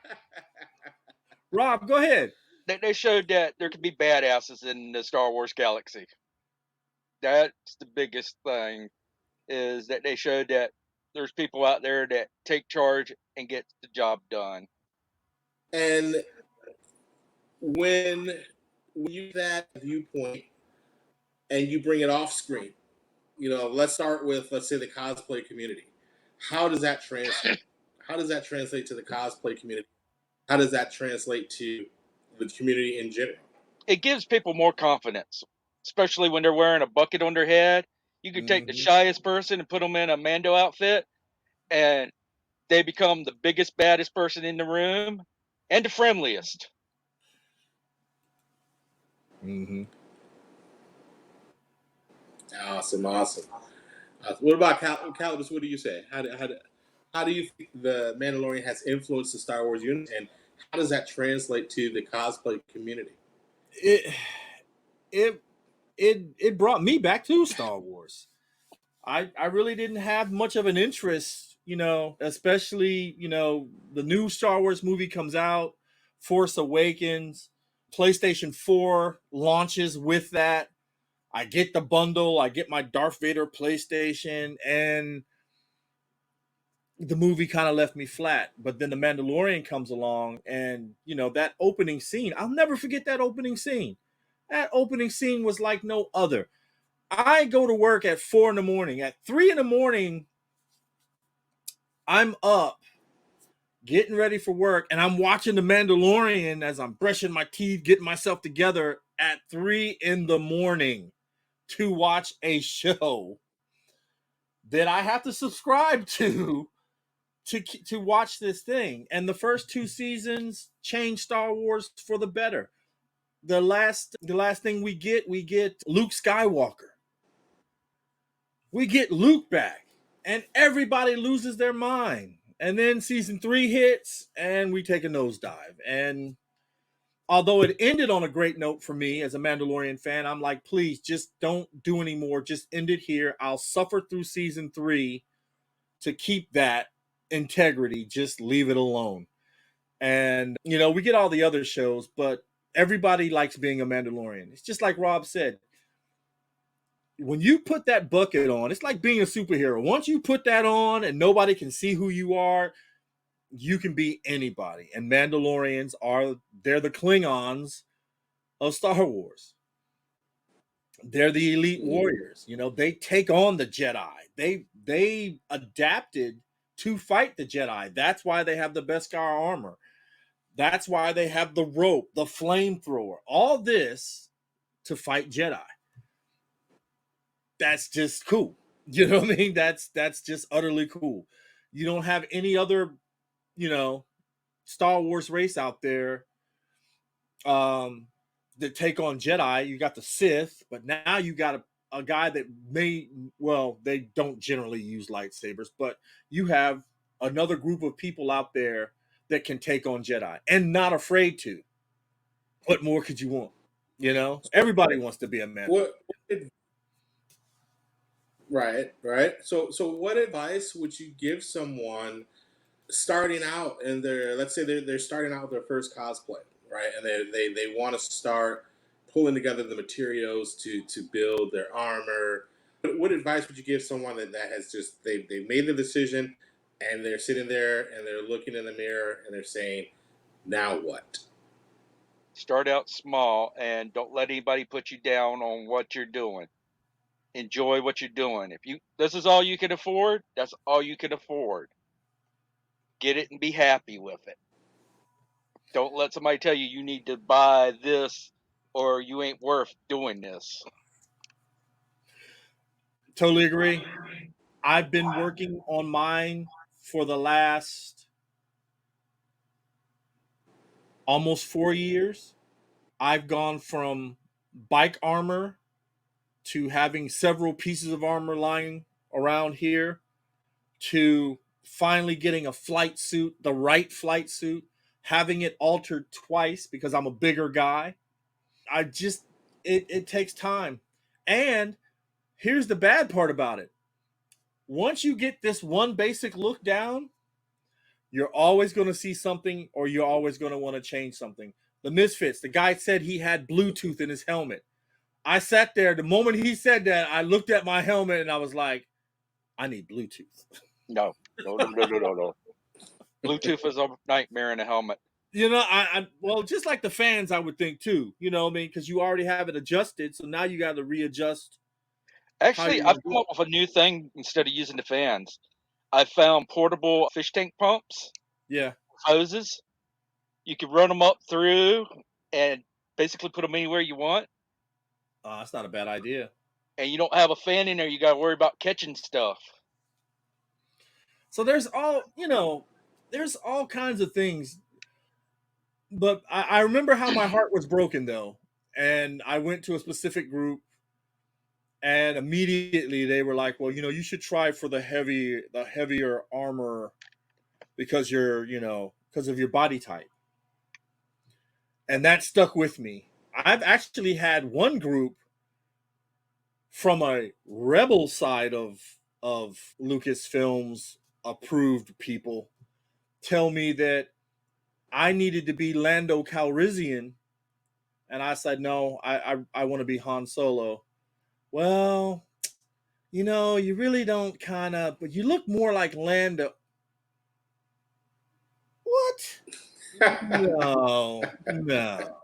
Rob, go ahead. They showed that there could be badasses in the Star Wars galaxy. That's the biggest thing, is that they showed that there's people out there that take charge and get the job done. And when you that viewpoint and you bring it off screen, let's start with, let's say, the cosplay community. How does that translate? How does that translate to the cosplay community? How does that translate to the community in general? It gives people more confidence, especially when they're wearing a bucket on their head. You could take the Mhm. shyest person and put them in a Mando outfit, and they become the biggest, baddest person in the room and the friendliest. Mhm. Awesome, awesome. What about Calibus? What do you say? How do you think the Mandalorian has influenced the Star Wars universe, and how does that translate to the cosplay community? It it it brought me back to Star Wars. I really didn't have much of an interest, especially, the new Star Wars movie comes out, Force Awakens, PlayStation 4 launches with that. I get the bundle, I get my Darth Vader PlayStation, and the movie kind of left me flat. But then The Mandalorian comes along, and, that opening scene, I'll never forget that opening scene. That opening scene was like no other. I go to work at 4 in the morning. At 3 in the morning, I'm up getting ready for work, and I'm watching The Mandalorian as I'm brushing my teeth, getting myself together at 3 in the morning to watch a show that I have to subscribe to watch this thing. And the first 2 seasons changed Star Wars for the better. The last thing we get Luke Skywalker. We get Luke back, and everybody loses their mind. And then season 3 hits, and we take a nosedive. And although it ended on a great note for me as a Mandalorian fan, I'm like, please just don't do any more. Just end it here. I'll suffer through season 3 to keep that integrity. Just leave it alone. And, we get all the other shows, but everybody likes being a Mandalorian. It's just like Rob said. When you put that bucket on, it's like being a superhero. Once you put that on and nobody can see who you are, you can be anybody. And Mandalorians they're the Klingons of Star Wars. They're the elite warriors. They take on the Jedi. They adapted to fight the Jedi. That's why they have the Beskar armor. That's why they have the rope, the flamethrower, all this to fight Jedi. That's just cool. You know what I mean? That's just utterly cool. You don't have any other, you know, Star Wars race out there um that take on Jedi. You got the Sith, but now you got a guy that they don't generally use lightsabers, but you have another group of people out there that can take on Jedi and not afraid to. What more could you want? You know, everybody wants to be a man. What? Right, right. So what advice would you give someone starting out in their, let's say they're starting out with their first cosplay, right? And they want to start pulling together the materials to build their armor. What advice would you give someone that has just they made the decision and they're sitting there and they're looking in the mirror and they're saying, now what? Start out small and don't let anybody put you down on what you're doing. Enjoy what you're doing. If you this is all you can afford, that's all you can afford. Get it and be happy with it. Don't let somebody tell you you need to buy this or you ain't worth doing this. Totally agree. I've been working on mine for the last almost 4 years. I've gone from bike armor to having several pieces of armor lying around here to finally getting a flight suit, the right flight suit, having it altered twice because I'm a bigger guy. I just it takes time. And here's the bad part about it. Once you get this one basic look down, you're always going to see something or you're always going to want to change something. The Misfits, the guy said he had Bluetooth in his helmet. I sat there. The moment he said that, I looked at my helmet and I was like, I need Bluetooth. No. No. Bluetooth is a nightmare in a helmet. You know, well, just like the fans, I would think too. You know what I mean? Because you already have it adjusted, so now you got to readjust how Actually, you I've want to come do up with a new thing instead of using the fans. I found portable fish tank pumps, it. Yeah, hoses. You can run them up through and basically put them anywhere you want. that's not a bad idea. And you don't have a fan in there. You got to worry about catching stuff. So there's all kinds of things. But I remember how my heart was broken though, and I went to a specific group, and immediately they were like, "Well, you should try for the heavier armor because because of your body type," and that stuck with me. I've actually had one group from a rebel side of Lucasfilms approved people tell me that I needed to be Lando Calrissian, and I said no, I want to be Han Solo. Well, you really don't kind of, but you look more like Lando. What? No, no.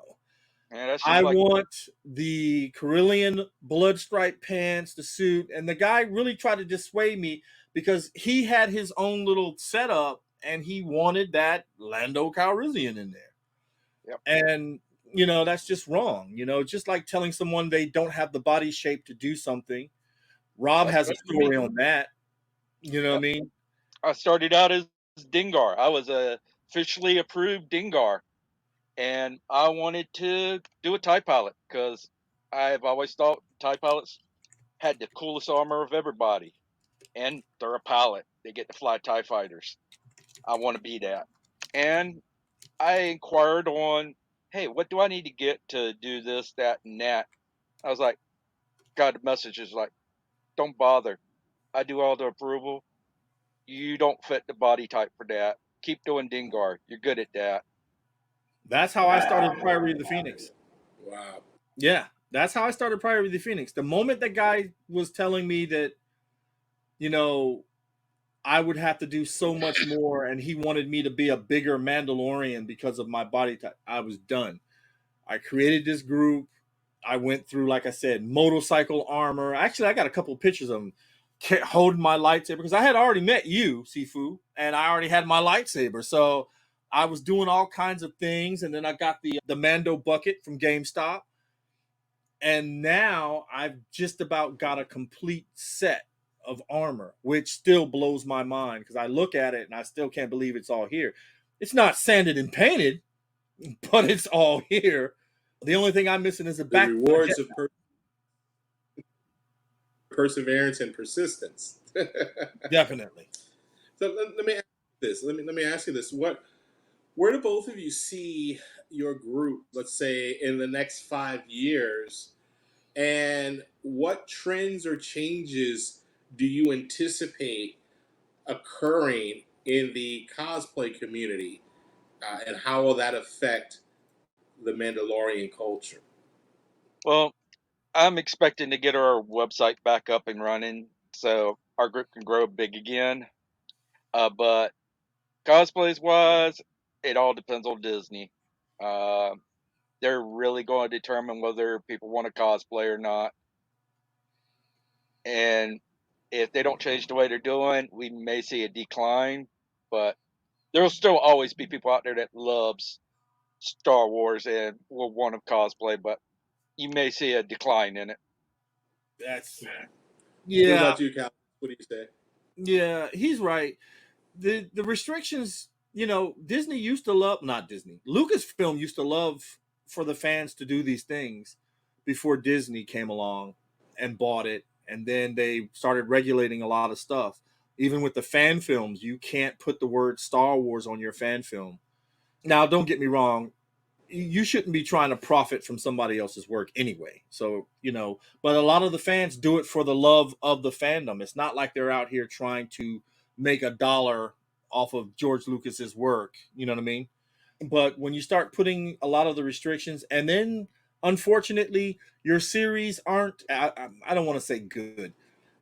And that's just I like, want the Carillion blood stripe pants, the suit, and the guy really tried to dissuade me because he had his own little setup and he wanted that Lando Calrissian in there. yep, And that's just wrong. Just like telling someone they don't have the body shape to do something. Rob that's has a what you mean. story on that. You know what I Yep. mean? I started out as Dingar. I was a officially approved Dingar. And I wanted to do a TIE pilot because I've always thought TIE pilots had the coolest armor of everybody. And they're a pilot. They get to fly TIE fighters. I want to be that. And I inquired on, hey, what do I need to get to do this, that, and that? I was like, God, the message is like, don't bother. I do all the approval. You don't fit the body type for that. Keep doing Dingar. You're good at that. That's how I started Priory of the Phoenix. Wow. Yeah, that's how I started Priory of the Phoenix. The moment that guy was telling me that, you know, I would have to do so much more and he wanted me to be a bigger Mandalorian because of my body type, I was done. I created this group. I went through, like I said, motorcycle armor. Actually, I got a couple of pictures of them holding my lightsaber because I had already met you, Sifu, and I already had my lightsaber. So I was doing all kinds of things, and then I got the Mando bucket from GameStop, and now I've just about got a complete set of armor, which still blows my mind because I look at it and I still can't believe it's all here. It's not sanded and painted, but it's all here. The only thing I'm missing is a The back. rewards of perseverance and persistence. Definitely. So let me ask you this. Let me ask you this. Where do both of you see your group, let's say, in the next 5 years? And what trends or changes do you anticipate occurring in the cosplay community? And how will that affect the Mandalorian culture? Well, I'm expecting to get our website back up and running so our group can grow big again. But cosplays wise, it all depends on Disney. Uh, they're really going to determine whether people want to cosplay or not. And if they don't change the way they're doing, we may see a decline. But there'll still always be people out there that loves Star Wars and will want to cosplay, but you may see a decline in it. That's What yeah, about you, Cal? What do you say? yeah. He's right. The restrictions. Disney used to love not Disney. Lucasfilm used to love for the fans to do these things before Disney came along and bought it, and then they started regulating a lot of stuff. Even with the fan films, you can't put the word Star Wars on your fan film. Now, don't get me wrong, you shouldn't be trying to profit from somebody else's work anyway. So, but a lot of the fans do it for the love of the fandom. It's not like they're out here trying to make a dollar off of George Lucas's work. You know what I mean? But when you start putting a lot of the restrictions, and then unfortunately, your series aren't, I don't want to say good,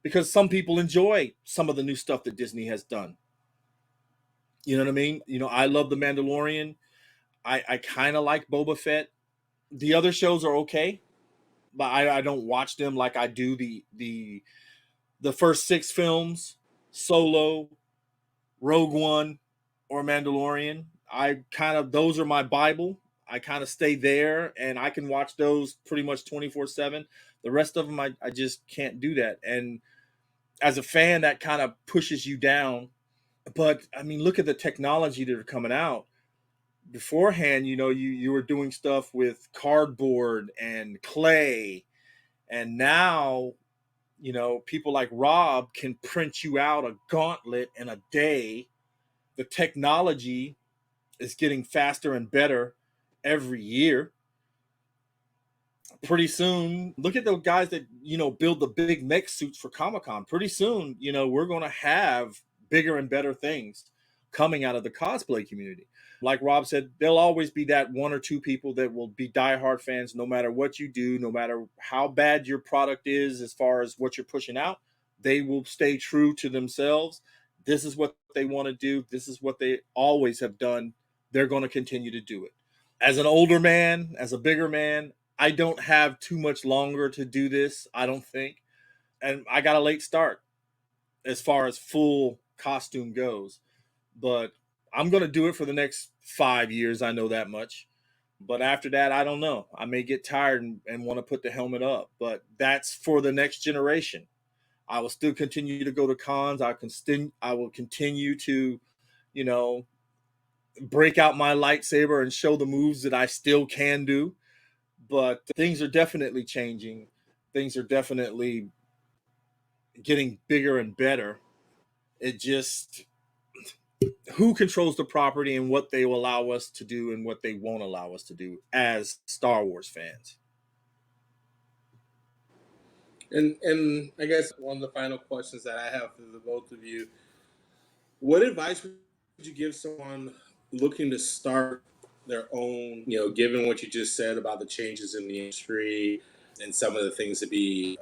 because some people enjoy some of the new stuff that Disney has done. You know what I mean? I love The Mandalorian. I kind of like Boba Fett. The other shows are okay, but I don't watch them like I do the first six films, Solo, Rogue One, or Mandalorian. I kind of those are my Bible. I kind of stay there, and I can watch those pretty much 24/7. The rest of them, I just can't do that. And as a fan, that kind of pushes you down. But I mean, look at the technology that are coming out. Beforehand, you were doing stuff with cardboard and clay, and now people like Rob can print you out a gauntlet in a day. The technology is getting faster and better every year. Pretty soon, look at the guys that build the big mech suits for Comic-Con. Pretty soon, we're going to have bigger and better things coming out of the cosplay community. Like Rob said, there'll always be that one or two people that will be diehard fans no matter what you do, no matter how bad your product is as far as what you're pushing out. They will stay true to themselves. This is what they want to do. This is what they always have done. They're going to continue to do it. As an older man, as a bigger man, I don't have too much longer to do this, I don't think. And I got a late start as far as full costume goes. But I'm going to do it for the next 5 years. I know that much. But after that, I don't know. I may get tired and want to put the helmet up. But that's for the next generation. I will still continue to go to cons. I will continue to, you know, break out my lightsaber and show the moves that I still can do. But things are definitely changing. Things are definitely getting bigger and better. It just who controls the property and what they will allow us to do and what they won't allow us to do as Star Wars fans. And I guess one of the final questions that I have for the both of you: what advice would you give someone looking to start their own? Given what you just said about the changes in the industry and some of the things to be,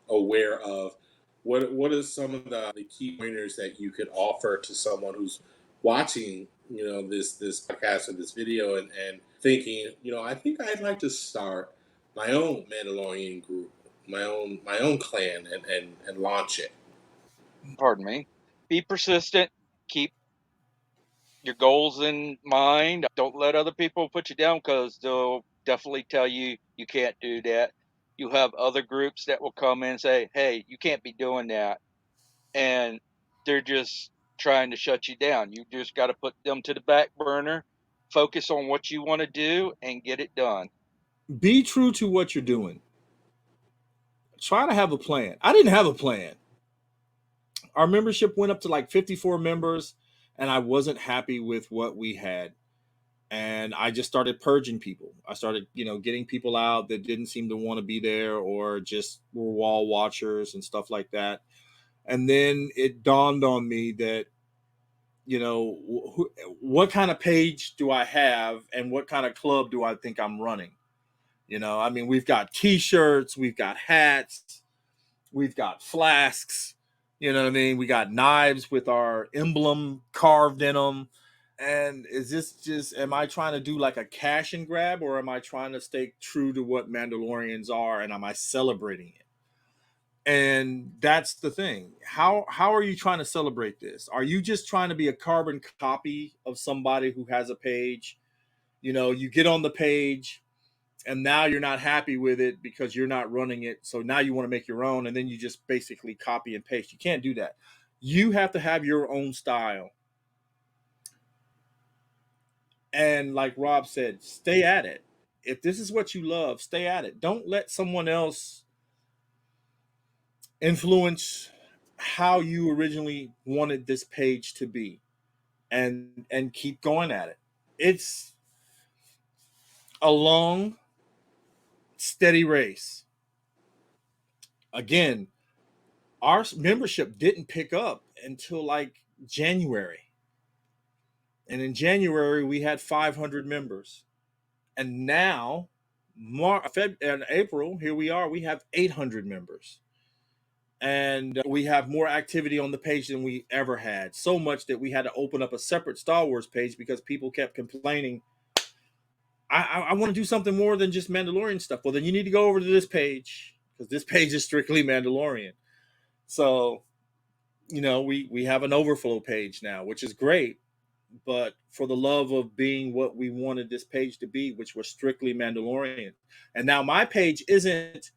aware of. What are some of the key pointers that you could offer to someone who's watching, this podcast or this video and thinking, I think I'd like to start my own Mandalorian group, my own clan, and launch it. Pardon me. Be persistent. Keep your goals in mind. Don't let other people put you down because they'll definitely tell you you can't do that. You have other groups that will come in and say, hey, you can't be doing that. And they're just trying to shut you down. You just got to put them to the back burner, focus on what you want to do, and get it done. Be true to what you're doing. Try to have a plan. I didn't have a plan. Our membership went up to like 54 members, and I wasn't happy with what we had. And I just started purging people. I started, getting people out that didn't seem to want to be there or just were wall watchers and stuff like that. And then it dawned on me that, what kind of page do I have and what kind of club do I think I'm running? I mean, we've got t-shirts, we've got hats, we've got flasks, you know what I mean? We got knives with our emblem carved in them. And is this just, am I trying to do like a cash and grab, or am I trying to stay true to what Mandalorians are, and am I celebrating it? And that's the thing. How are you trying to celebrate this? Are you just trying to be a carbon copy of somebody who has a page? You get on the page and now you're not happy with it because you're not running it. So now you want to make your own, and then you just basically copy and paste. You can't do that. You have to have your own style. And like Rob said, stay at it. If this is what you love, stay at it. Don't let someone else influence how you originally wanted this page to be, and keep going at it. It's a long, steady race. Again, our membership didn't pick up until like January. And in January, we had 500 members. And now, and April, here we are, we have 800 members. And we have more activity on the page than we ever had. So much that we had to open up a separate Star Wars page because people kept complaining, I want to do something more than just Mandalorian stuff. Well, then you need to go over to this page because this page is strictly Mandalorian. So, we have an overflow page now, which is great. But for the love of being what we wanted this page to be, which was strictly Mandalorian. And now my page isn't,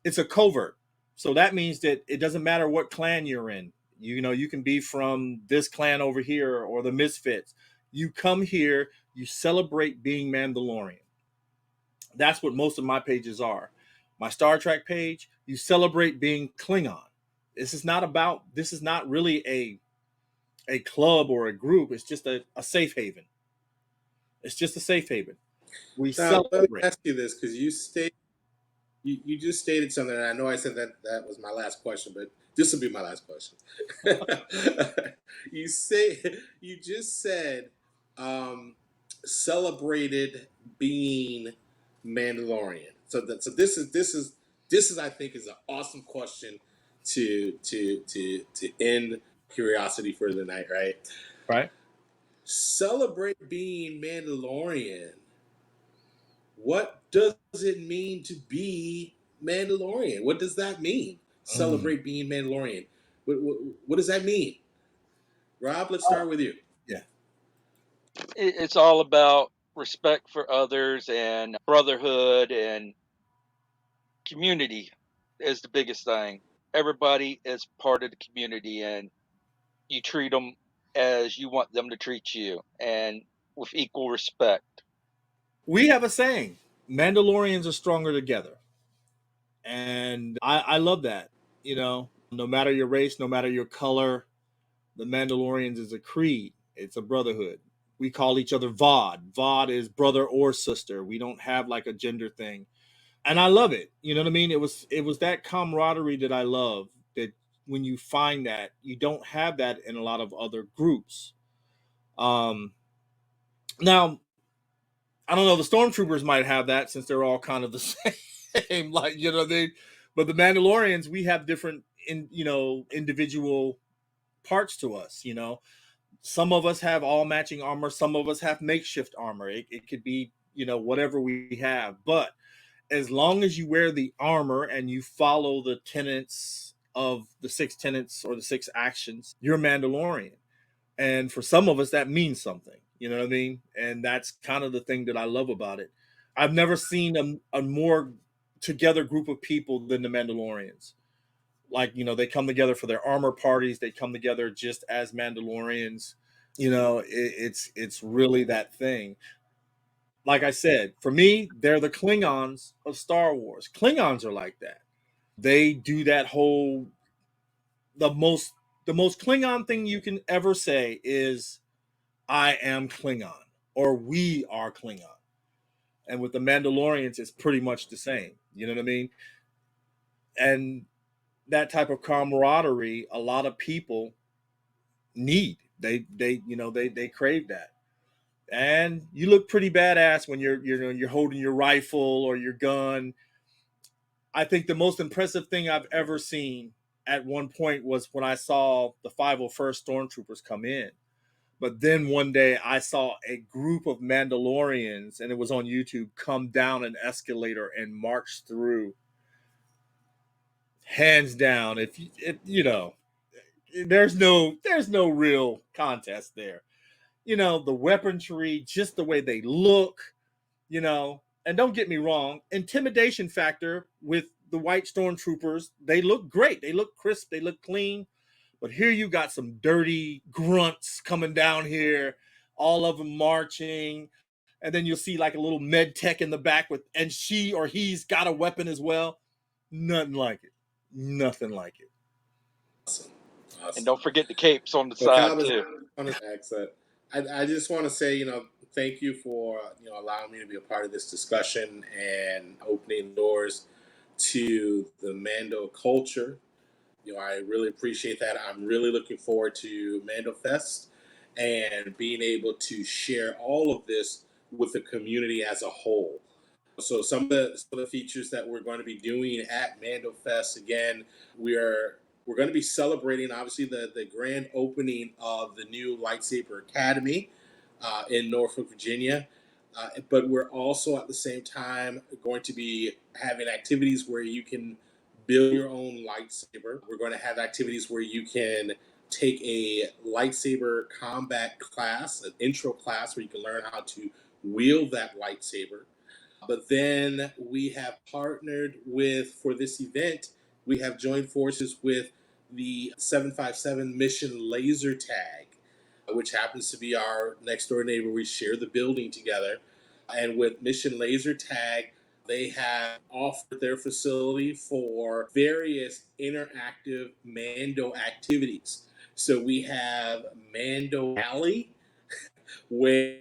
it's a covert. So that means that it doesn't matter what clan you're in. You can be from this clan over here or the Misfits. You come here, you celebrate being Mandalorian. That's what most of my pages are. My Star Trek page, you celebrate being Klingon. This is not really a club or a group. It's just a safe haven. It's just a safe haven. We Now, let me celebrate. ask you this, because you just stated something, and I know I said that was my last question, but this will be my last question. you say you just said um, celebrated being Mandalorian. So this is I think is an awesome question to end curiosity for the night, right? Right. Celebrate being Mandalorian. What does it mean to be Mandalorian? What does that mean? Mm. Celebrate being Mandalorian. What does that mean? Rob, let's start with you. Yeah. It's all about respect for others and brotherhood and community is the biggest thing. Everybody is part of the community, and you treat them as you want them to treat you, and with equal respect. We have a saying: Mandalorians are stronger together, and I love that. No matter your race, no matter your color, the Mandalorians is a creed. It's a brotherhood. We call each other VOD. VOD is brother or sister. We don't have like a gender thing. And I love it. You know what I mean? It was that camaraderie that I love. That when you find that, you don't have that in a lot of other groups. Um, Now I don't know. The stormtroopers might have that since they're all kind of the same. Like but the Mandalorians, we have different individual parts to us. Some of us have all matching armor. Some of us have makeshift armor. It could be whatever we have, but as long as you wear the armor and you follow the tenets of the six tenets or the six actions, you're Mandalorian. And for some of us, that means something. You know what I mean? And that's kind of the thing that I love about it. I've never seen a more together group of people than the Mandalorians. Like, they come together for their armor parties. They come together just as Mandalorians. It's really that thing. Like I said, for me, they're the Klingons of Star Wars. Klingons are like that. They do that whole the most The most Klingon thing you can ever say is, I am Klingon, or we are Klingon. And with the Mandalorians, it's pretty much the same. You know what I mean? And that type of camaraderie, a lot of people need. They crave that. And you look pretty badass when you're holding your rifle or your gun. I think the most impressive thing I've ever seen at one point was when I saw the 501st Stormtroopers come in. But then one day I saw a group of Mandalorians, and it was on YouTube, come down an escalator and march through. Hands down, there's no real contest there. The weaponry, just the way they look, and don't get me wrong, intimidation factor with the white stormtroopers, they look great. They look crisp, they look clean. But here you got some dirty grunts coming down here, all of them marching. And then you'll see like a little med tech in the back and she or he's got a weapon as well. Nothing like it. Nothing like it. Awesome. And don't forget the capes on the Well, side Calvin, too. on his accent, I just want to say, thank you for allowing me to be a part of this discussion and opening doors to the Mando culture. I really appreciate that. I'm really looking forward to Mando Fest and being able to share all of this with the community as a whole. So some of the features that we're going to be doing at Mando Fest, again, we're going to be celebrating obviously the grand opening of the new Lightsaber Academy in Norfolk, Virginia. But we're also at the same time going to be having activities where you can build your own lightsaber. We're going to have activities where you can take a lightsaber combat class, an intro class where you can learn how to wield that lightsaber. But then we have partnered for this event, we have joined forces with the 757 Mission Laser Tag, which happens to be our next door neighbor. We share the building together. And with Mission Laser Tag, they have offered their facility for various interactive Mando activities. So we have Mando Alley, where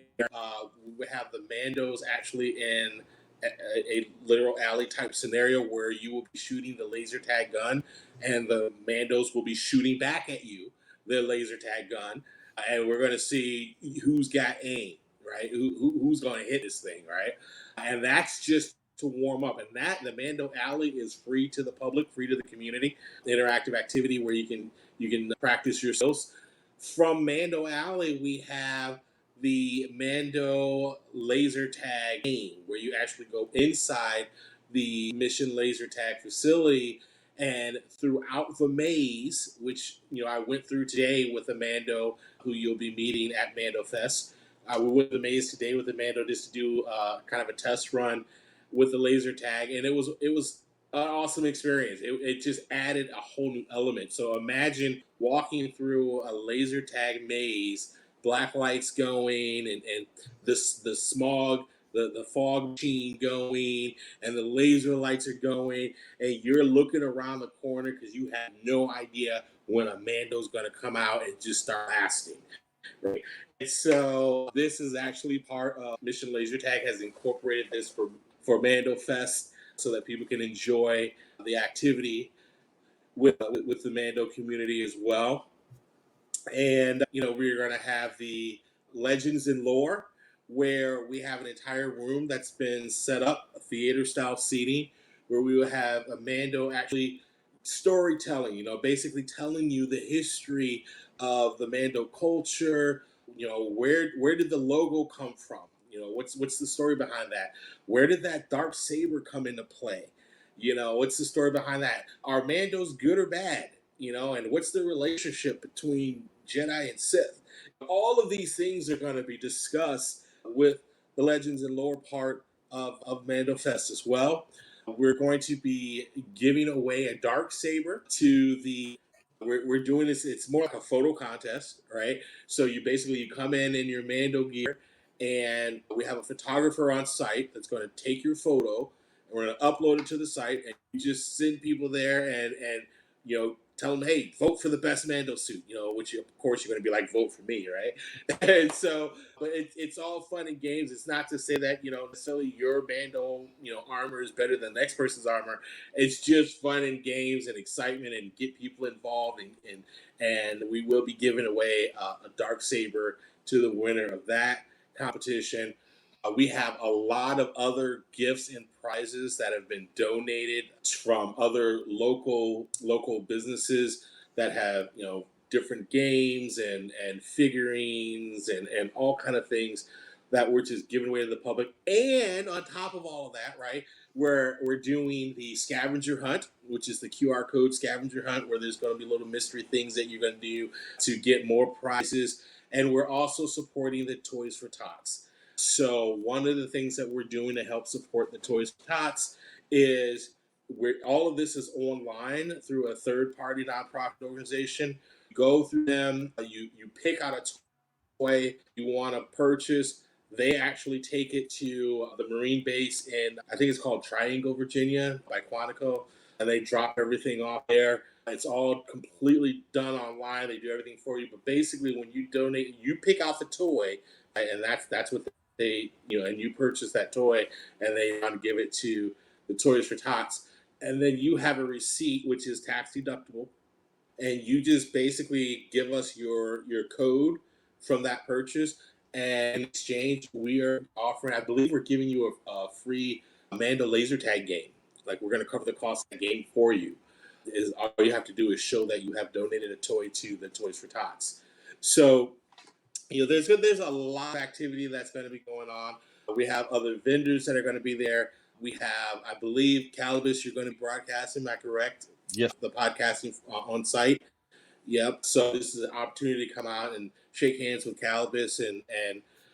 we have the Mandos actually in a literal alley type scenario where you will be shooting the laser tag gun and the Mandos will be shooting back at you their laser tag gun, and we're going to see who's got aim, right? Who's going to hit this thing, right? And that's just to warm up. And that the Mando Alley is free to the public, free to the community, interactive activity where you can practice your skills. From Mando Alley, we have the Mando laser tag game, where you actually go inside the Mission laser tag facility, and throughout the maze, which I went through today with the Mando who you'll be meeting at Mando Fest. We went to the maze today with the Mando just to do kind of a test run with the laser tag, and it was an awesome experience. It just added a whole new element. So imagine walking through a laser tag maze, black lights going, and the smog, the fog machine going, and the laser lights are going, and you're looking around the corner because you have no idea when a Mando's going to come out and just start blasting. Right. And so this is actually part of Mission Laser Tag has incorporated this for Mando Fest so that people can enjoy the activity with the Mando community as well. And we're going to have the Legends and Lore, where we have an entire room that's been set up, a theater style seating, where we will have a Mando actually storytelling, basically telling you the history of the Mando culture. Where did the logo come from? What's the story behind that? Where did that dark saber come into play? What's the story behind that? Are Mandos good or bad? And what's the relationship between Jedi and Sith? All of these things are going to be discussed with the Legends and Lore part of Mando Fest as well. We're going to be giving away a dark saber to the. We're doing this. It's more like a photo contest, right? So you come in your Mando gear, and we have a photographer on site that's going to take your photo. And we're going to upload it to the site, and you just send people there and tell them, hey, vote for the best Mando suit, which of course you're going to be like, vote for me, right? And so, but it's all fun and games. It's not to say that, necessarily your Mando, armor is better than the next person's armor. It's just fun and games and excitement and get people involved. And we will be giving away a dark saber to the winner of that competition. We have a lot of other gifts and prizes that have been donated from other local businesses that have different games and figurines and all kind of things that we're just giving away to the public. And on top of all of that, right, we're doing the scavenger hunt, which is the QR code scavenger hunt, where there's going to be little mystery things that you're going to do to get more prizes. And we're also supporting the Toys for Tots. So one of the things that we're doing to help support the Toys for Tots is all of this is online through a third-party nonprofit organization. Go through them. You pick out a toy you want to purchase. They actually take it to the Marine base in, I think it's called Triangle, Virginia, by Quantico, and they drop everything off there. It's all completely done online. They do everything for you. But basically, when you donate, you pick out the toy, and that's what they, and you purchase that toy, and they want to give it to the Toys for Tots. And then you have a receipt, which is tax deductible, and you just basically give us your code from that purchase. And in exchange, we are offering, I believe we're giving you a free Mando laser tag game. Like, we're going to cover the cost of the game for you. All you have to do is show that you have donated a toy to the Toys for Tots. So, there's a lot of activity that's going to be going on. We have other vendors that are going to be there. We have, I believe, Calibus, you're going to be broadcasting, am I correct? Yes. The podcasting on site. Yep. So this is an opportunity to come out and shake hands with Calibus and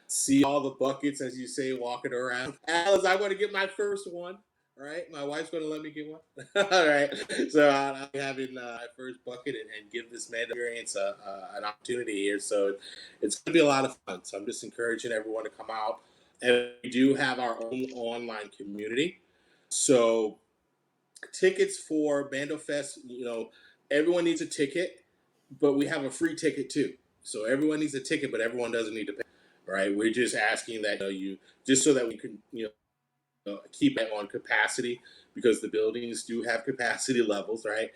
see all the buckets, as you say, walking around. Alice, I want to get my first one. All right. My wife's going to let me get one. All right. So I'll be having my first bucket and give this man experience an opportunity here. So it's going to be a lot of fun. So I'm just encouraging everyone to come out. And we do have our own online community. So tickets for Mando Fest, everyone needs a ticket, but we have a free ticket too. So everyone needs a ticket, but everyone doesn't need to pay. Right? We're just asking that you just so that we can keep it on capacity, because the buildings do have capacity levels, right?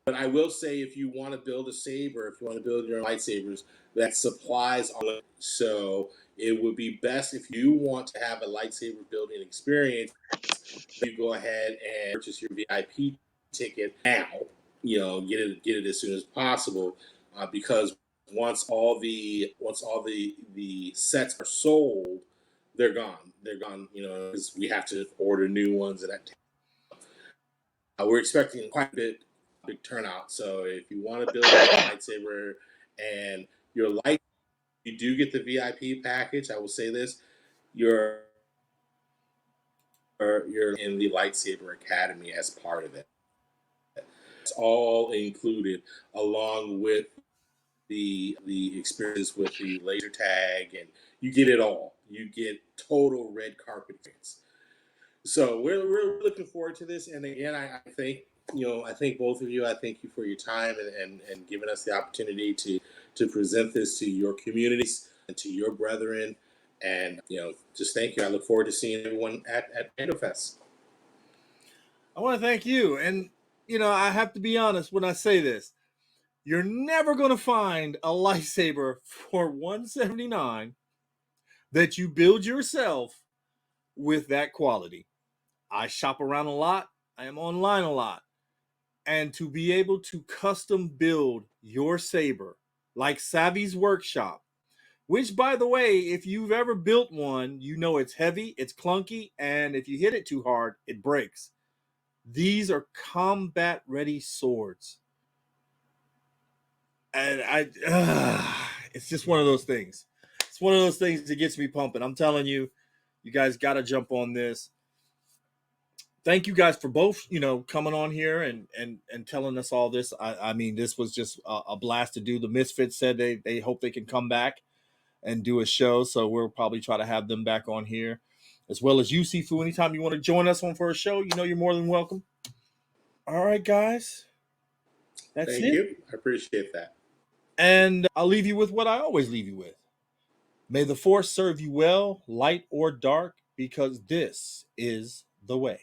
But I will say, if you want to build a saber, if you want to build your own lightsabers, that supplies are limited. So it would be best, if you want to have a lightsaber building experience, you go ahead and purchase your VIP ticket now. Get it as soon as possible, because once all the sets are sold, they're gone. They're gone. Because we have to order new ones, and that. We're expecting quite a big turnout. So if you want to build your lightsaber and your light, you do get the VIP package. I will say this: you're in the Lightsaber Academy as part of it. It's all included, along with the experience with the laser tag, and you get it all. You get total red carpet experience. So we're looking forward to this. And again, I think I thank both of you. I thank you for your time and giving us the opportunity to present this to your communities and to your brethren. And just thank you. I look forward to seeing everyone at Mando Fest. I want to thank you. And, I have to be honest when I say this. You're never going to find a lightsaber for $179 that you build yourself with that quality. I shop around a lot. I am online a lot. And to be able to custom build your saber, like Savvy's Workshop, which, by the way, if you've ever built one, you know it's heavy, it's clunky, and if you hit it too hard, it breaks. These are combat ready swords. And it's just one of those things. It's one of those things that gets me pumping. I'm telling you, you guys got to jump on this. Thank you guys for both, coming on here and telling us all this. I mean, this was just a blast to do. The Misfits said they hope they can come back and do a show, so we'll probably try to have them back on here, as well as you, Sifu. Anytime you want to join us on for a show, you're more than welcome. All right, guys. That's Thank it. you. I appreciate that. And I'll leave you with what I always leave you with. May the force serve you well, light or dark, because this is the way.